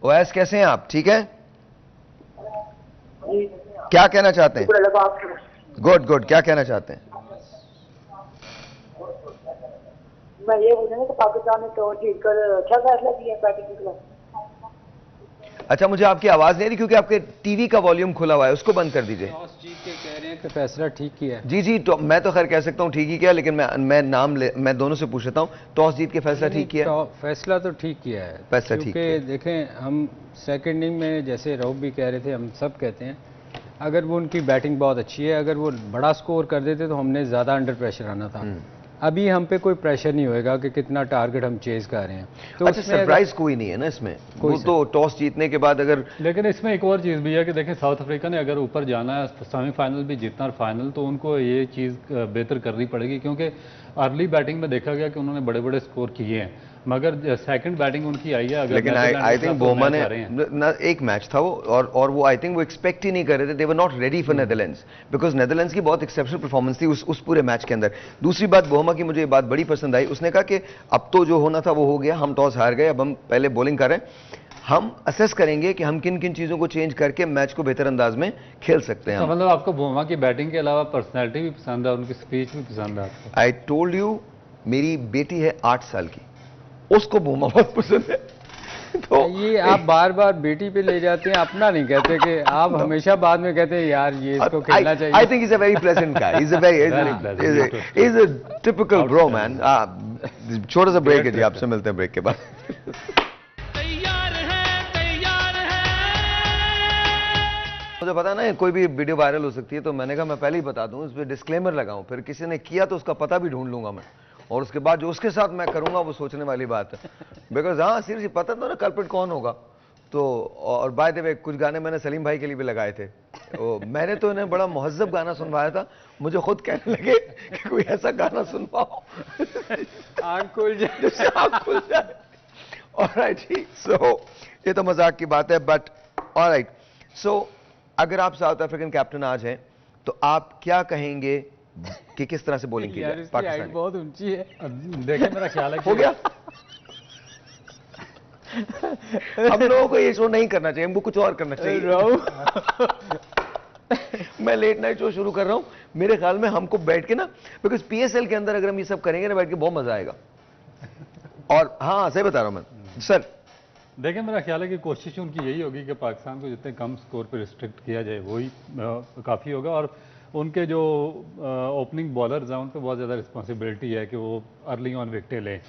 ओवैस, कैसे हैं आप? ठीक है, क्या कहना चाहते हैं? गुड गुड, क्या कहना चाहते हैं? मैं ये बोल रहा हूँ कि पाकिस्तान ने टॉस जीतकर अच्छा फैसला किया बैटिंग के खिलाफ। अच्छा, मुझे आपकी आवाज नहीं आ रही क्योंकि आपके टीवी का वॉल्यूम खुला हुआ है, उसको बंद कर दीजिए। टॉस जीत के कह रहे हैं कि फैसला ठीक किया है। जी जी, तो मैं तो खैर कह सकता हूँ ठीक ही किया, लेकिन मैं दोनों से पूछता हूँ, टॉस जीत के फैसला ठीक किया? फैसला तो ठीक किया है, फैसला ठीक किया। क्योंकि देखें, हम सेकंड इनिंग में जैसे रऊफ भी कह रहे थे, हम सब कहते हैं, अगर वो उनकी बैटिंग बहुत अच्छी है, अगर वो बड़ा स्कोर कर देते तो हमने ज़्यादा अंडर प्रेशर आना था। अभी हम पे कोई प्रेशर नहीं होएगा कि कितना टारगेट हम चेज कर रहे हैं। तो अच्छा, सरप्राइज कोई नहीं है ना इसमें, वो तो टॉस जीतने के बाद अगर। लेकिन इसमें एक और चीज़ भी है कि देखें, साउथ अफ्रीका ने अगर ऊपर जाना है, सेमीफाइनल भी जीतना और फाइनल, तो उनको ये चीज़ बेहतर करनी पड़ेगी, क्योंकि अर्ली बैटिंग में देखा गया कि उन्होंने बड़े बड़े स्कोर किए हैं, मगर सेकंड बैटिंग उनकी आई है। अगर लेकिन आई थिंक बोमा ने ना एक मैच था वो, और वो आई थिंक वो एक्सपेक्ट ही नहीं कर रहे थे, they were not ready for Netherlands, because Netherlands की बहुत एक्सेप्शनल परफॉर्मेंस थी उस पूरे मैच के अंदर। दूसरी बात बोमा की मुझे ये बात बड़ी पसंद आई, उसने कहा कि अब तो जो होना था वो हो गया, हम टॉस हार गए, अब हम पहले बॉलिंग कर रहे हैं, हम असेस करेंगे कि हम किन किन चीजों को चेंज करके मैच को बेहतर अंदाज में खेल सकते हैं। मतलब आपको बोमा की बैटिंग के अलावा पर्सनैलिटी भी पसंद है, उनकी स्पीच भी पसंद है? आई टोल्ड यू, मेरी बेटी है 8 साल की, उसको बोमा बहुत पसंद है। तो ये आप बार बार बेटी पे ले जाते हैं, अपना नहीं कहते कि आप हमेशा बाद में कहते हैं यार ये इसको खेलना चाहिए। I think is a very pleasant guy, is a typical bro man. छोटा सा ब्रेक है जी, आपसे मिलते हैं ब्रेक के बाद। मुझे पता ना कोई भी वीडियो वायरल हो सकती है, तो मैंने कहा मैं पहले ही बता दूं, इस पर डिस्क्लेमर लगाऊं, फिर किसी ने किया तो उसका पता भी ढूंढ लूंगा मैं, और उसके बाद जो उसके साथ मैं करूंगा वो सोचने वाली बात है। बिकॉज हाँ सीरियसली पता था ना कल्प्रिट कौन होगा। तो और बाय द वे कुछ गाने मैंने सलीम भाई के लिए भी लगाए थे, तो मैंने तो इन्हें बड़ा मुहज्जब गाना सुनवाया था, मुझे खुद कहने लगे कि कोई ऐसा गाना सुनवाओ आँख खुल जाए, आँख खुल जाए। ऑलराइट जी, सो ये तो मजाक की बात है, बट ऑलराइट। सो अगर आप साउथ अफ्रीकन कैप्टन आज हैं तो आप क्या कहेंगे कि किस तरह से बॉलिंग की जाए? पाकिस्तान बहुत ऊंची है, देखिए मेरा ख्याल है हो गया। हम लोगों को ये शो नहीं करना चाहिए, हमको कुछ और करना चाहिए। मैं लेट नाइट शो शुरू कर रहा हूं, मेरे ख्याल में हमको बैठ के ना, बिकॉज पीएसएल के अंदर अगर हम ये सब करेंगे ना बैठ के, बहुत मजा आएगा। और हाँ सही बता रहा हूं मैं सर। देखिए मेरा ख्याल है कि कोशिश उनकी यही होगी कि पाकिस्तान को जितने कम स्कोर पर रिस्ट्रिक्ट किया जाए वही काफ़ी होगा, और उनके जो ओपनिंग बॉलर्स हैं उन पर बहुत ज़्यादा रिस्पॉन्सिबिलिटी है कि वो अर्ली ऑन विकेटें लें,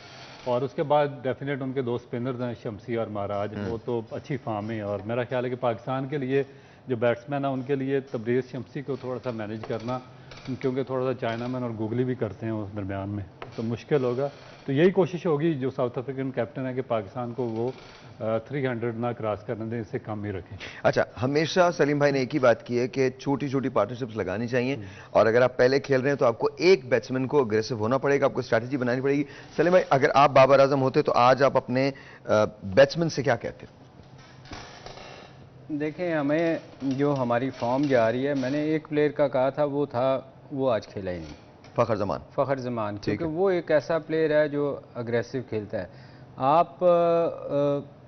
और उसके बाद डेफिनेट उनके दो स्पिनर्स हैं शमसी और महाराज, वो तो अच्छी फॉर्म में, और मेरा ख्याल है कि पाकिस्तान के लिए जो बैट्समैन है उनके लिए तबरेज़ शमसी को थोड़ा सा मैनेज करना, क्योंकि थोड़ा सा चाइनामैन और गूगली भी करते हैं उस दरमियान में, तो मुश्किल होगा। तो यही कोशिश होगी जो साउथ अफ्रीकन कैप्टन है कि पाकिस्तान को वो 300 ना क्रॉस करने दें, इससे कम ही रखें। अच्छा, हमेशा सलीम भाई ने एक ही बात की है कि छोटी छोटी पार्टनरशिप्स लगानी चाहिए, और अगर आप पहले खेल रहे हैं तो आपको एक बैट्समैन को अग्रेसिव होना पड़ेगा, आपको स्ट्रैटेजी बनानी पड़ेगी। सलीम भाई, अगर आप बाबर आजम होते तो आज आप अपने बैट्समैन से क्या कहते? देखें, हमें जो हमारी फॉर्म जा रही है, मैंने एक प्लेयर का कहा था, वो आज खेला ही नहीं, फ़खर ज़मान, क्योंकि वो एक ऐसा प्लेयर है जो अग्रेसिव खेलता है। आप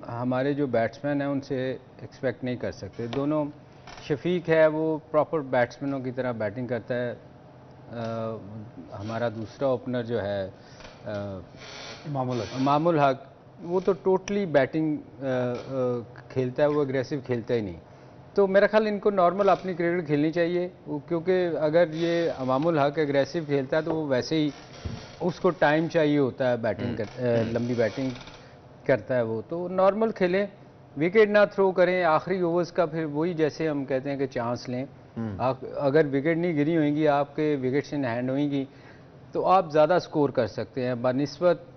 हमारे जो बैट्समैन हैं उनसे एक्सपेक्ट नहीं कर सकते। दोनों, शफीक है वो प्रॉपर बैट्समैनों की तरह बैटिंग करता है, हमारा दूसरा ओपनर जो है इमामुल हक, वो तो टोटली बैटिंग खेलता है, वो एग्रेसिव खेलता ही नहीं। तो मेरा ख्याल इनको नॉर्मल अपनी क्रिकेट खेलनी चाहिए, क्योंकि अगर ये अमामुल हक एग्रेसिव खेलता है तो वो वैसे ही उसको टाइम चाहिए होता है बैटिंग लंबी बैटिंग करता है वो, तो नॉर्मल खेलें, विकेट ना थ्रो करें आखिरी ओवर्स का, फिर वही जैसे हम कहते हैं कि चांस लें। अगर विकेट नहीं गिरी होंगी, आपके विकेट्स इन हैंड होंगी, तो आप ज़्यादा स्कोर कर सकते हैं बनिस्बत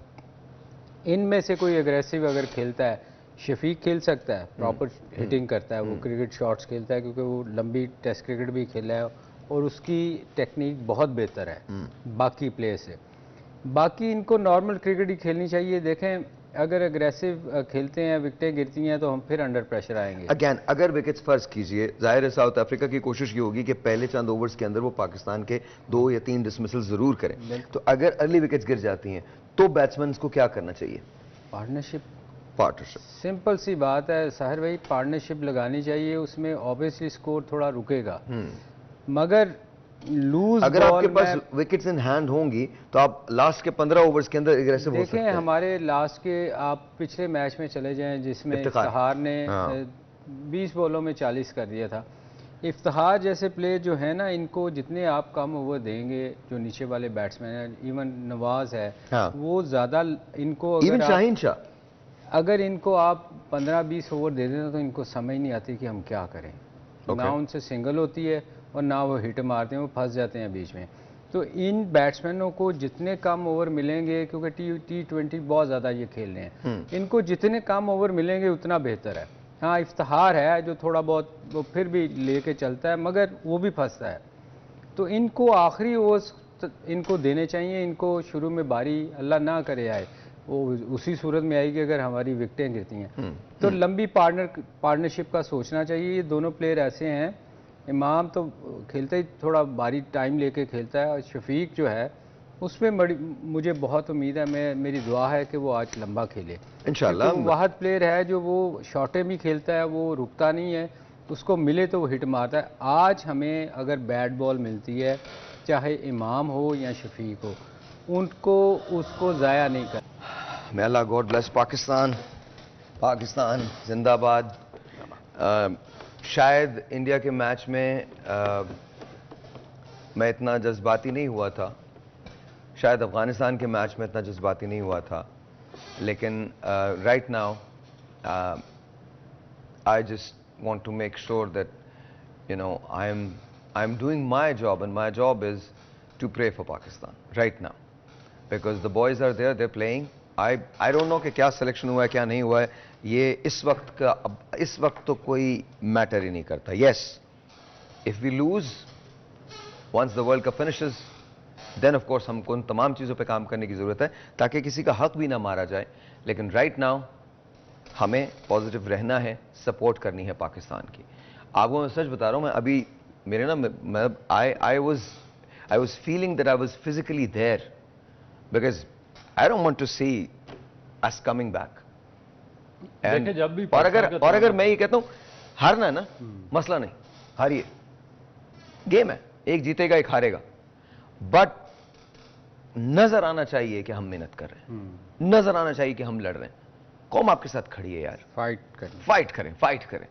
इनमें से कोई एग्रेसिव अगर खेलता है। शफीक खेल सकता है, प्रॉपर हिटिंग करता है, वो क्रिकेट शॉट्स खेलता है क्योंकि वो लंबी टेस्ट क्रिकेट भी खेला है और उसकी टेक्निक बहुत बेहतर है बाकी प्लेयर से। बाकी इनको नॉर्मल क्रिकेट ही खेलनी चाहिए। देखें अगर एग्रेसिव खेलते हैं, विकेटें गिरती हैं, तो हम फिर अंडर प्रेशर आएंगे। अगेन अगर विकेट्स फर्ज कीजिए, जाहिर है साउथ अफ्रीका की कोशिश ये होगी कि पहले चंद ओवर्स के अंदर वो पाकिस्तान के 2 या 3 डिसमिसल जरूर करें। तो अगर अर्ली विकेट्स गिर जाती हैं तो बैट्समैन को क्या करना चाहिए? पार्टनरशिप सिंपल सी बात है साहिर भाई, पार्टनरशिप लगानी चाहिए। उसमें ऑब्वियसली स्कोर थोड़ा रुकेगा, मगर लूज अगर आपके पास विकेट्स इन हैंड होंगी तो आप लास्ट के 15 ओवर्स के अंदर एग्रेसिव हो सकते हैं। देखें हमारे लास्ट के आप पिछले मैच में चले जाएं जिसमें इफ्तिखार ने 20 बॉलों में 40 कर दिया था। इफ्तिखार जैसे प्लेयर जो है ना, इनको जितने आप कम ओवर देंगे, जो नीचे वाले बैट्समैन हैं, इवन नवाज है, वो ज्यादा इनको अगर इनको आप 15-20 ओवर दे दें तो इनको समझ नहीं आती कि हम क्या करें। ना उनसे सिंगल होती है और ना वो हिट मारते हैं, वो फंस जाते हैं बीच में। तो इन बैट्समैनों को जितने कम ओवर मिलेंगे, क्योंकि T20 बहुत ज़्यादा ये खेल रहे हैं, इनको जितने कम ओवर मिलेंगे उतना बेहतर है। हाँ इफ्तिखार है जो थोड़ा बहुत वो फिर भी लेके चलता है, मगर वो भी फंसता है। तो इनको आखिरी ओवर्स इनको देने चाहिए। इनको शुरू में बारी अल्लाह ना करे आए, वो उसी सूरत में आएगी अगर हमारी विकेटें गिरती हैं। तो लंबी पार्टनरशिप का सोचना चाहिए। ये दोनों प्लेयर ऐसे हैं, इमाम तो खेलते ही थोड़ा बारी टाइम लेके खेलता है, और शफीक जो है उसमें मुझे बहुत उम्मीद है, मेरी दुआ है कि वो आज लंबा खेले इंशाल्लाह। तो वाहद प्लेयर है जो वो शॉर्टें भी खेलता है, वो रुकता नहीं है, उसको मिले तो वो हिट मारता है। आज हमें अगर बैट बॉल मिलती है, चाहे इमाम हो या शफीक हो, उनको उसको ज़ाया नहीं कर। May Allah God bless Pakistan, Pakistan जिंदाबाद। शायद इंडिया के मैच में मैं इतना जज्बाती नहीं हुआ था, शायद अफगानिस्तान के मैच में इतना जज्बाती नहीं हुआ था, लेकिन right now I just want to make sure that you know I am doing my job, and my job is to pray for Pakistan right now, because the boys are there, they are playing. I don't know कि क्या selection हुआ है क्या नहीं हुआ है, ये इस वक्त तो कोई मैटर ही नहीं करता। Yes, if we lose once the world cup finishes, then of course हमको उन तमाम चीज़ों पे काम करने की ज़रूरत है ताकि किसी का हक भी ना मारा जाए। लेकिन राइट नाउ हमें पॉजिटिव रहना है, सपोर्ट करनी है पाकिस्तान की। आपको मैं सच बता रहा हूँ, मैं अभी मेरे ना I was feeling that I was physically there, because I don't want to see us coming back. और अगर मैं ये कहता हूं हारना है ना, मसला नहीं, हारिए, गेम है, एक जीतेगा एक हारेगा, बट नजर आना चाहिए कि हम मेहनत कर रहे हैं, नजर आना चाहिए कि हम लड़ रहे हैं। कौम आपके साथ खड़ी है यार, फाइट करें।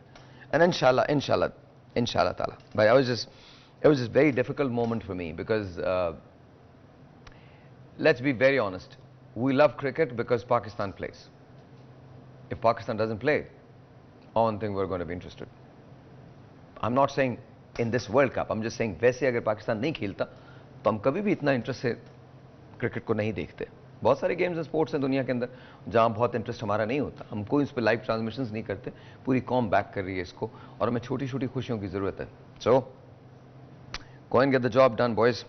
एंड इंशाल्लाह ताला भाई, it was just very difficult moment for me because let's be very honest, we love cricket because Pakistan plays. If Pakistan doesn't play, I don't think we're going to be interested. I'm not saying in this World Cup, I'm just saying वैसे अगर पाकिस्तान नहीं खेलता तो हम कभी भी इतना interest से क्रिकेट को नहीं देखते। बहुत सारे गेम्स एंड स्पोर्ट्स हैं दुनिया के अंदर जहां बहुत इंटरेस्ट हमारा नहीं होता, हम कोई इस पर लाइव ट्रांसमिशंस नहीं करते। पूरी कौम बैक कर रही है इसको, और हमें छोटी छोटी खुशियों की जरूरत है। सो go and get the job done boys,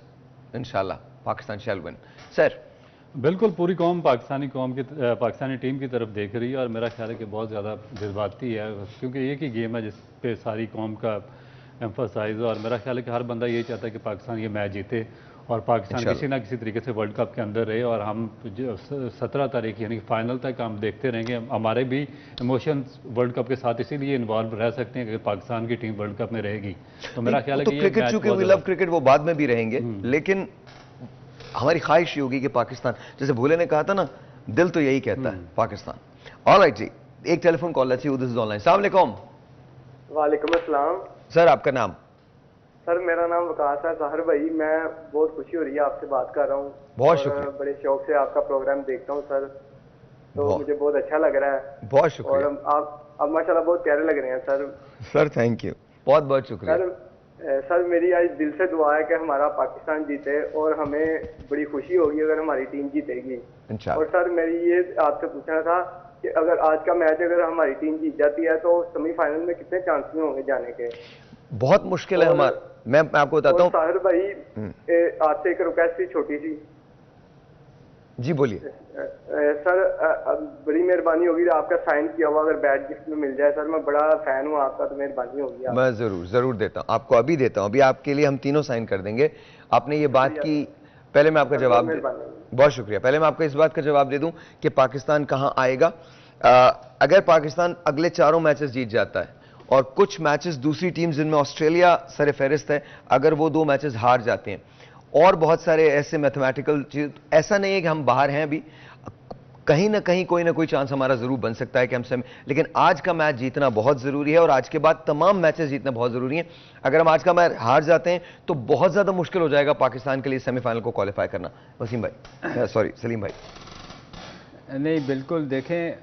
inshallah Pakistan shall win. Sir बिल्कुल, पूरी कौम पाकिस्तानी टीम की तरफ देख रही है, और मेरा ख्याल है कि बहुत ज़्यादा जज्बाती है, क्योंकि एक ही गेम है जिस पे सारी कौम का एम्फोसाइज है। और मेरा ख्याल है कि हर बंदा यही चाहता है कि पाकिस्तान ये मैच जीते और पाकिस्तान किसी ना किसी तरीके से वर्ल्ड कप के अंदर रहे, और हम 17 तारीख यानी कि फाइनल तक हम देखते रहेंगे। हमारे भी इमोशंस वर्ल्ड कप के साथ इसीलिए इन्वॉल्व रह सकते हैं कि पाकिस्तान की टीम वर्ल्ड कप में रहेगी। तो मेरा ख्याल है कि क्रिकेट, चूंकि वी लव क्रिकेट, वो बाद में भी रहेंगे, लेकिन हमारी ख्वाहिश ये होगी कि पाकिस्तान, जैसे भूले ने कहा था ना, दिल तो यही कहता है पाकिस्तान। ऑलराइट जी, एक टेलीफोन कॉल अच्छी, दिस इज ऑनलाइन। अस्सलाम वालेकुम। वालेकुम अस्सलाम। सर आपका नाम? सर मेरा नाम वकास है। ताहिर भाई मैं बहुत खुशी हो रही है आपसे बात कर रहा हूँ। बहुत शुक्रिया। बड़े शौक से आपका प्रोग्राम देखता हूँ सर, तो मुझे बहुत अच्छा लग रहा है। बहुत शुक्रिया। और आप माशाल्लाह बहुत प्यारे लग रहे हैं सर। सर थैंक यू, बहुत बहुत शुक्रिया। सर मेरी आज दिल से दुआ है कि हमारा पाकिस्तान जीते और हमें बड़ी खुशी होगी अगर हमारी टीम जीतेगी। और सर मेरी ये आपसे पूछना था कि अगर आज का मैच अगर हमारी टीम जीत जाती है तो सेमीफाइनल में कितने चांसेस होंगे जाने के? बहुत मुश्किल है हमारा। मैं आपको बताता हूँ ताहिर भाई, आपसे एक रिक्वेस्ट थी छोटी सी। जी बोलिए। सर बड़ी मेहरबानी होगी आपका साइन किया हुआ अगर बैट गिफ्ट में मिल जाए। सर मैं बड़ा फैन हूँ आपका, तो मेहरबानी होगी। मैं जरूर देता हूँ आपको, अभी देता हूँ। अभी आपके लिए हम तीनों साइन कर देंगे। आपने ये बात की, पहले मैं आपका जवाब बहुत शुक्रिया। पहले मैं आपको इस बात का जवाब दे दूं कि पाकिस्तान कहाँ आएगा। अगर पाकिस्तान अगले चारों मैचेस जीत जाता है और कुछ मैचेस दूसरी टीम जिनमें ऑस्ट्रेलिया सर फहरिस्त है, अगर वो 2 मैचेस हार जाते हैं और बहुत सारे ऐसे मैथमेटिकल चीज, ऐसा नहीं है कि हम बाहर हैं अभी, कहीं ना कहीं कोई ना कोई चांस हमारा जरूर बन सकता है कि हम लेकिन आज का मैच जीतना बहुत जरूरी है और आज के बाद तमाम मैचेस जीतना बहुत जरूरी है। अगर हम आज का मैच हार जाते हैं तो बहुत ज्यादा मुश्किल हो जाएगा पाकिस्तान के लिए सेमीफाइनल को क्वालिफाई करना। वसीम भाई, सॉरी सलीम भाई। नहीं बिल्कुल, देखें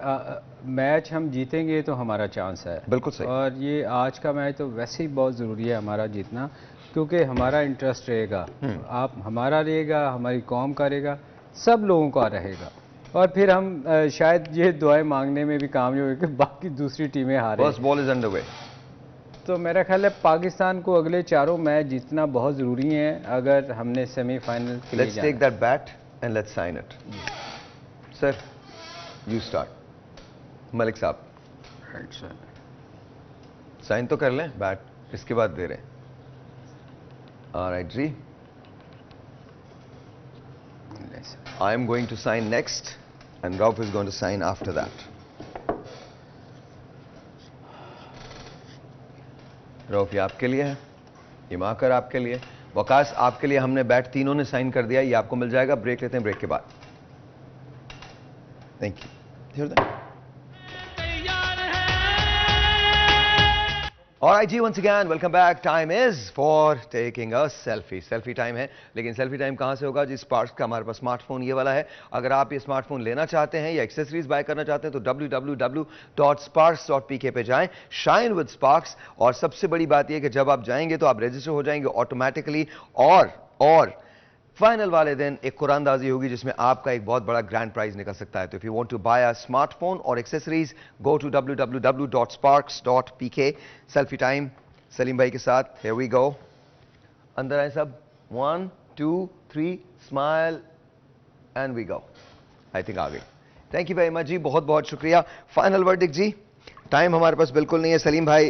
मैच हम जीतेंगे तो हमारा चांस है, बिल्कुल सही। और ये आज का मैच तो वैसे ही बहुत ज़रूरी है हमारा जीतना, क्योंकि हमारा इंटरेस्ट रहेगा, आप हमारा रहेगा, हमारी कौम का रहेगा, सब लोगों का रहेगा, और फिर हम शायद ये दुआएं मांगने में भी कामयाब होंगे कि बाकी दूसरी टीमें हारें। First ball is under way. तो मेरा ख्याल है पाकिस्तान को अगले चारों मैच जीतना बहुत ज़रूरी है अगर हमने सेमीफाइनल के लिए जाना। Let's take that bat and let's sign it. Sir you start. Malik साहब साइन तो कर लें, बैट इसके बाद दे रहे हैं। ऑलराइट जी, I am going to sign next and Rauf is going to sign after that. Rauf ये आपके लिए है, ये माकर आपके लिए, वकास आपके लिए हमने बैट तीनों ने साइन कर दिया, ये आपको मिल जाएगा। ब्रेक लेते हैं, ब्रेक के बाद। Thank you. Alright जी, once again welcome back. Time is for taking a selfie. Selfie time है, लेकिन selfie time कहाँ से होगा जी? स्पार्क्स का हमारे पास स्मार्टफोन ये वाला है। अगर आप ये स्मार्टफोन लेना चाहते हैं या एक्सेसरीज बाय करना चाहते हैं तो www.sparks.pk पे जाएं, शाइन विद स्पार्क्स। और सबसे बड़ी बात ये कि जब आप जाएंगे तो आप रजिस्टर हो जाएंगे ऑटोमेटिकली, और फाइनल वाले दिन एक कुरानदाजी होगी जिसमें आपका एक बहुत बड़ा ग्रैंड प्राइज निकल सकता है। तो if you want to buy a smartphone और accessories, go to www.sparks.pk। Selfie time Salim भाई के साथ, हियर वी गो। अंदर आए सब, 1 2 3 smile and we go. I think आ गई। थैंक यू वेरी मच जी, बहुत बहुत शुक्रिया। फाइनल वर्डिक्ट जी, टाइम हमारे पास बिल्कुल नहीं है। सलीम भाई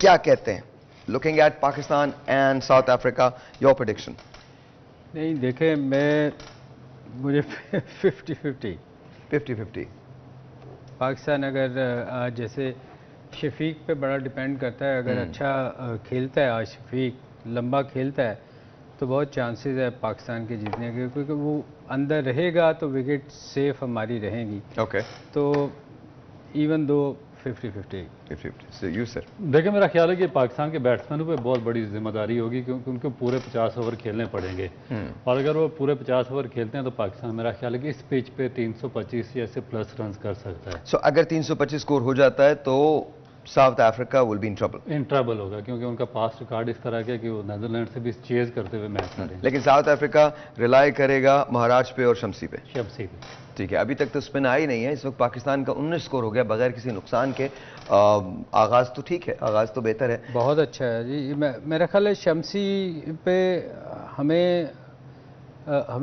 क्या कहते हैं, looking at Pakistan and south Africa, your prediction? नहीं देखें, मुझे 50-50 पाकिस्तान अगर आज जैसे शफीक पे बड़ा डिपेंड करता है, अगर अच्छा खेलता है आज शफीक, लंबा खेलता है तो बहुत चांसेस है पाकिस्तान के जीतने के, क्योंकि वो अंदर रहेगा तो विकेट सेफ हमारी रहेंगी। ओके, तो इवन दो 50-50। You sir? देखिए मेरा ख्याल है कि पाकिस्तान के बैट्समैनों पे बहुत बड़ी जिम्मेदारी होगी, क्योंकि उनको पूरे 50 ओवर खेलने पड़ेंगे, और अगर वो पूरे 50 ओवर खेलते हैं तो पाकिस्तान मेरा ख्याल है कि इस पिच पे 325 या से प्लस रन कर सकता है। सो अगर 325 स्कोर हो जाता है तो south Africa will be in trouble होगा, क्योंकि उनका पास्ट रिकॉर्ड इस तरह का कि वो नीदरलैंड से भी चेज करते हुए मैच हारे। लेकिन साउथ अफ्रीका रिलाई करेगा महाराज पे और शमसी पे। ठीक है, अभी तक तो स्पिन आई नहीं है। इस वक्त पाकिस्तान का 19 स्कोर हो गया बगैर किसी नुकसान के। आगाज तो ठीक है, आगाज तो बेहतर है, बहुत अच्छा है जी। मेरा ख्याल है शमसी पे हमें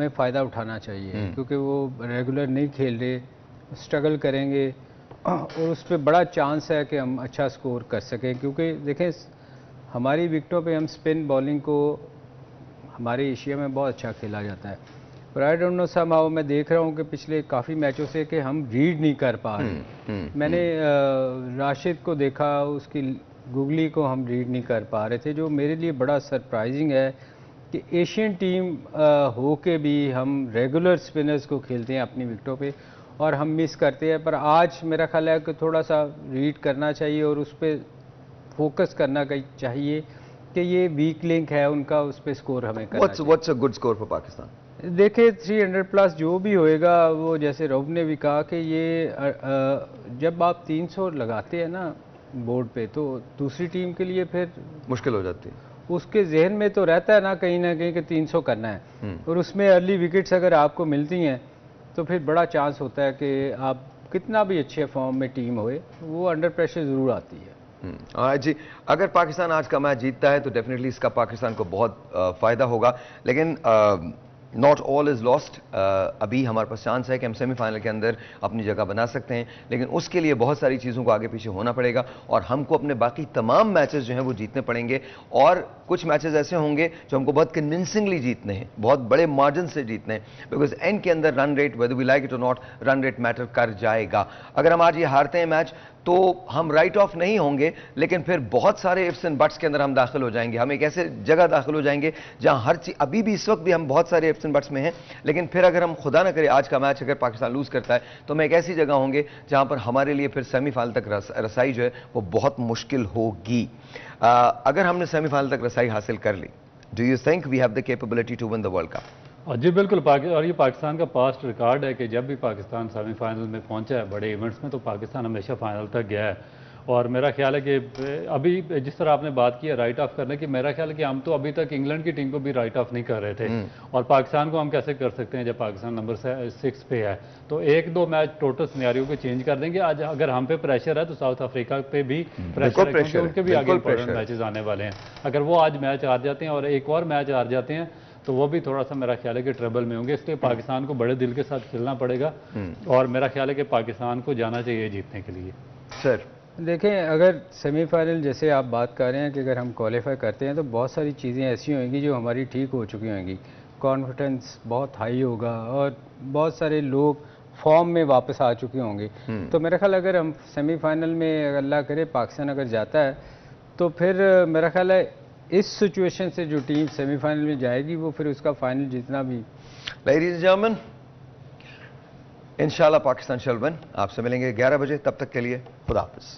फ़ायदा उठाना चाहिए, क्योंकि वो रेगुलर नहीं खेल रहे, स्ट्रगल करेंगे और उस पर बड़ा चांस है कि हम अच्छा स्कोर कर सकें, क्योंकि देखें हमारी विकेटों पे हम स्पिन बॉलिंग को हमारे एशिया में बहुत अच्छा खेला जाता है, पर आई डोंट नो समहाउ मैं देख रहा हूँ कि पिछले काफ़ी मैचों से कि हम रीड नहीं कर पा रहे। मैंने राशिद को देखा, उसकी गुगली को हम रीड नहीं कर पा रहे थे, जो मेरे लिए बड़ा सरप्राइजिंग है कि एशियन टीम हो के भी हम रेगुलर स्पिनर्स को खेलते हैं अपनी विकेटों पे और हम मिस करते हैं। पर आज मेरा ख्याल है कि थोड़ा सा रीड करना चाहिए और उस पर फोकस करना चाहिए कि ये वीक लिंक है उनका, उस पर स्कोर हमें करना चाहिए। What's a good score for Pakistan? देखिए 300 प्लस जो भी होएगा, वो जैसे रऊफ ने भी कहा कि ये जब आप 300 लगाते हैं ना बोर्ड पे, तो दूसरी टीम के लिए फिर मुश्किल हो जाती है। उसके जहन में तो रहता है ना कहीं कि 300 करना है, और उसमें अर्ली विकेट्स अगर आपको मिलती हैं तो फिर बड़ा चांस होता है कि आप कितना भी अच्छे फॉर्म में टीम होए, वो अंडर प्रेशर ज़रूर आती है। जी, अगर पाकिस्तान आज का मैच जीतता है तो डेफिनेटली इसका पाकिस्तान को बहुत फ़ायदा होगा, लेकिन नॉट ऑल इज़ लॉस्ट। अभी हमारे पास चांस है कि हम सेमीफाइनल के अंदर अपनी जगह बना सकते हैं, लेकिन उसके लिए बहुत सारी चीज़ों को आगे पीछे होना पड़ेगा और हमको अपने बाकी तमाम मैचेस जो हैं वो जीतने पड़ेंगे, और कुछ मैचेस ऐसे होंगे जो हमको बहुत कन्विंसिंगली जीतने हैं, बहुत बड़े मार्जिन से जीतने हैं, बिकॉज एंड के अंदर run rate, whether we like it और नॉट, रन रेट मैटर कर जाएगा। अगर हम आज ये हारते हैं मैच तो हम राइट ऑफ नहीं होंगे, लेकिन फिर बहुत सारे इफ्स एंड बट्स के अंदर हम दाखिल हो जाएंगे। हम एक ऐसे जगह दाखिल हो जाएंगे जहां हर चीज, अभी भी इस वक्त भी हम बहुत सारे इफ्स एंड बट्स में हैं, लेकिन फिर अगर हम खुदा ना करे आज का मैच अगर पाकिस्तान लूज करता है तो हम एक ऐसी जगह होंगे जहां पर हमारे लिए फिर सेमीफाइनल तक रसाई जो है वो बहुत मुश्किल होगी। अगर हमने सेमीफाइनल तक रसाई हासिल कर ली, do you think we have the capability to win the world cup? जी बिल्कुल, और ये पाकिस्तान का पास्ट रिकॉर्ड है कि जब भी पाकिस्तान सेमीफाइनल में पहुंचा है बड़े इवेंट्स में, तो पाकिस्तान हमेशा फाइनल तक गया है। और मेरा ख्याल है कि अभी जिस तरह आपने बात की है राइट ऑफ करने की, मेरा ख्याल है कि हम तो अभी तक इंग्लैंड की टीम को भी राइट ऑफ नहीं कर रहे थे, और पाकिस्तान को हम कैसे कर सकते हैं जब पाकिस्तान नंबर 6 पे है। तो 1-2 मैच टोटल सिनेरियो को चेंज कर देंगे। आज अगर हम पे प्रेशर है तो साउथ अफ्रीका पे भी प्रेशर है, क्योंकि उनके भी आगे इंपॉर्टेंट मैचेस आने वाले हैं। अगर वो आज मैच हार जाते हैं और एक और मैच हार जाते हैं तो वो भी थोड़ा सा मेरा ख्याल है कि ट्रबल में होंगे, इसलिए पाकिस्तान को बड़े दिल के साथ खेलना पड़ेगा, और मेरा ख्याल है कि पाकिस्तान को जाना चाहिए जीतने के लिए। सर देखें, अगर सेमीफाइनल जैसे आप बात कर रहे हैं कि अगर हम क्वालिफाई करते हैं तो बहुत सारी चीज़ें ऐसी होंगी जो हमारी ठीक हो चुकी होंगी, कॉन्फिडेंस बहुत हाई होगा और बहुत सारे लोग फॉर्म में वापस आ चुके होंगे। तो मेरा ख्याल अगर हम सेमीफाइनल में अल्लाह करे पाकिस्तान अगर जाता है तो फिर मेरा ख्याल है इस सिचुएशन से जो टीम सेमीफाइनल में जाएगी वो फिर उसका फाइनल जीतना भी। लेडीज एंड जेंटलमैन, इंशाल्लाह पाकिस्तान शैल विन। आपसे मिलेंगे 11 बजे, तब तक के लिए खुदा हाफिज़।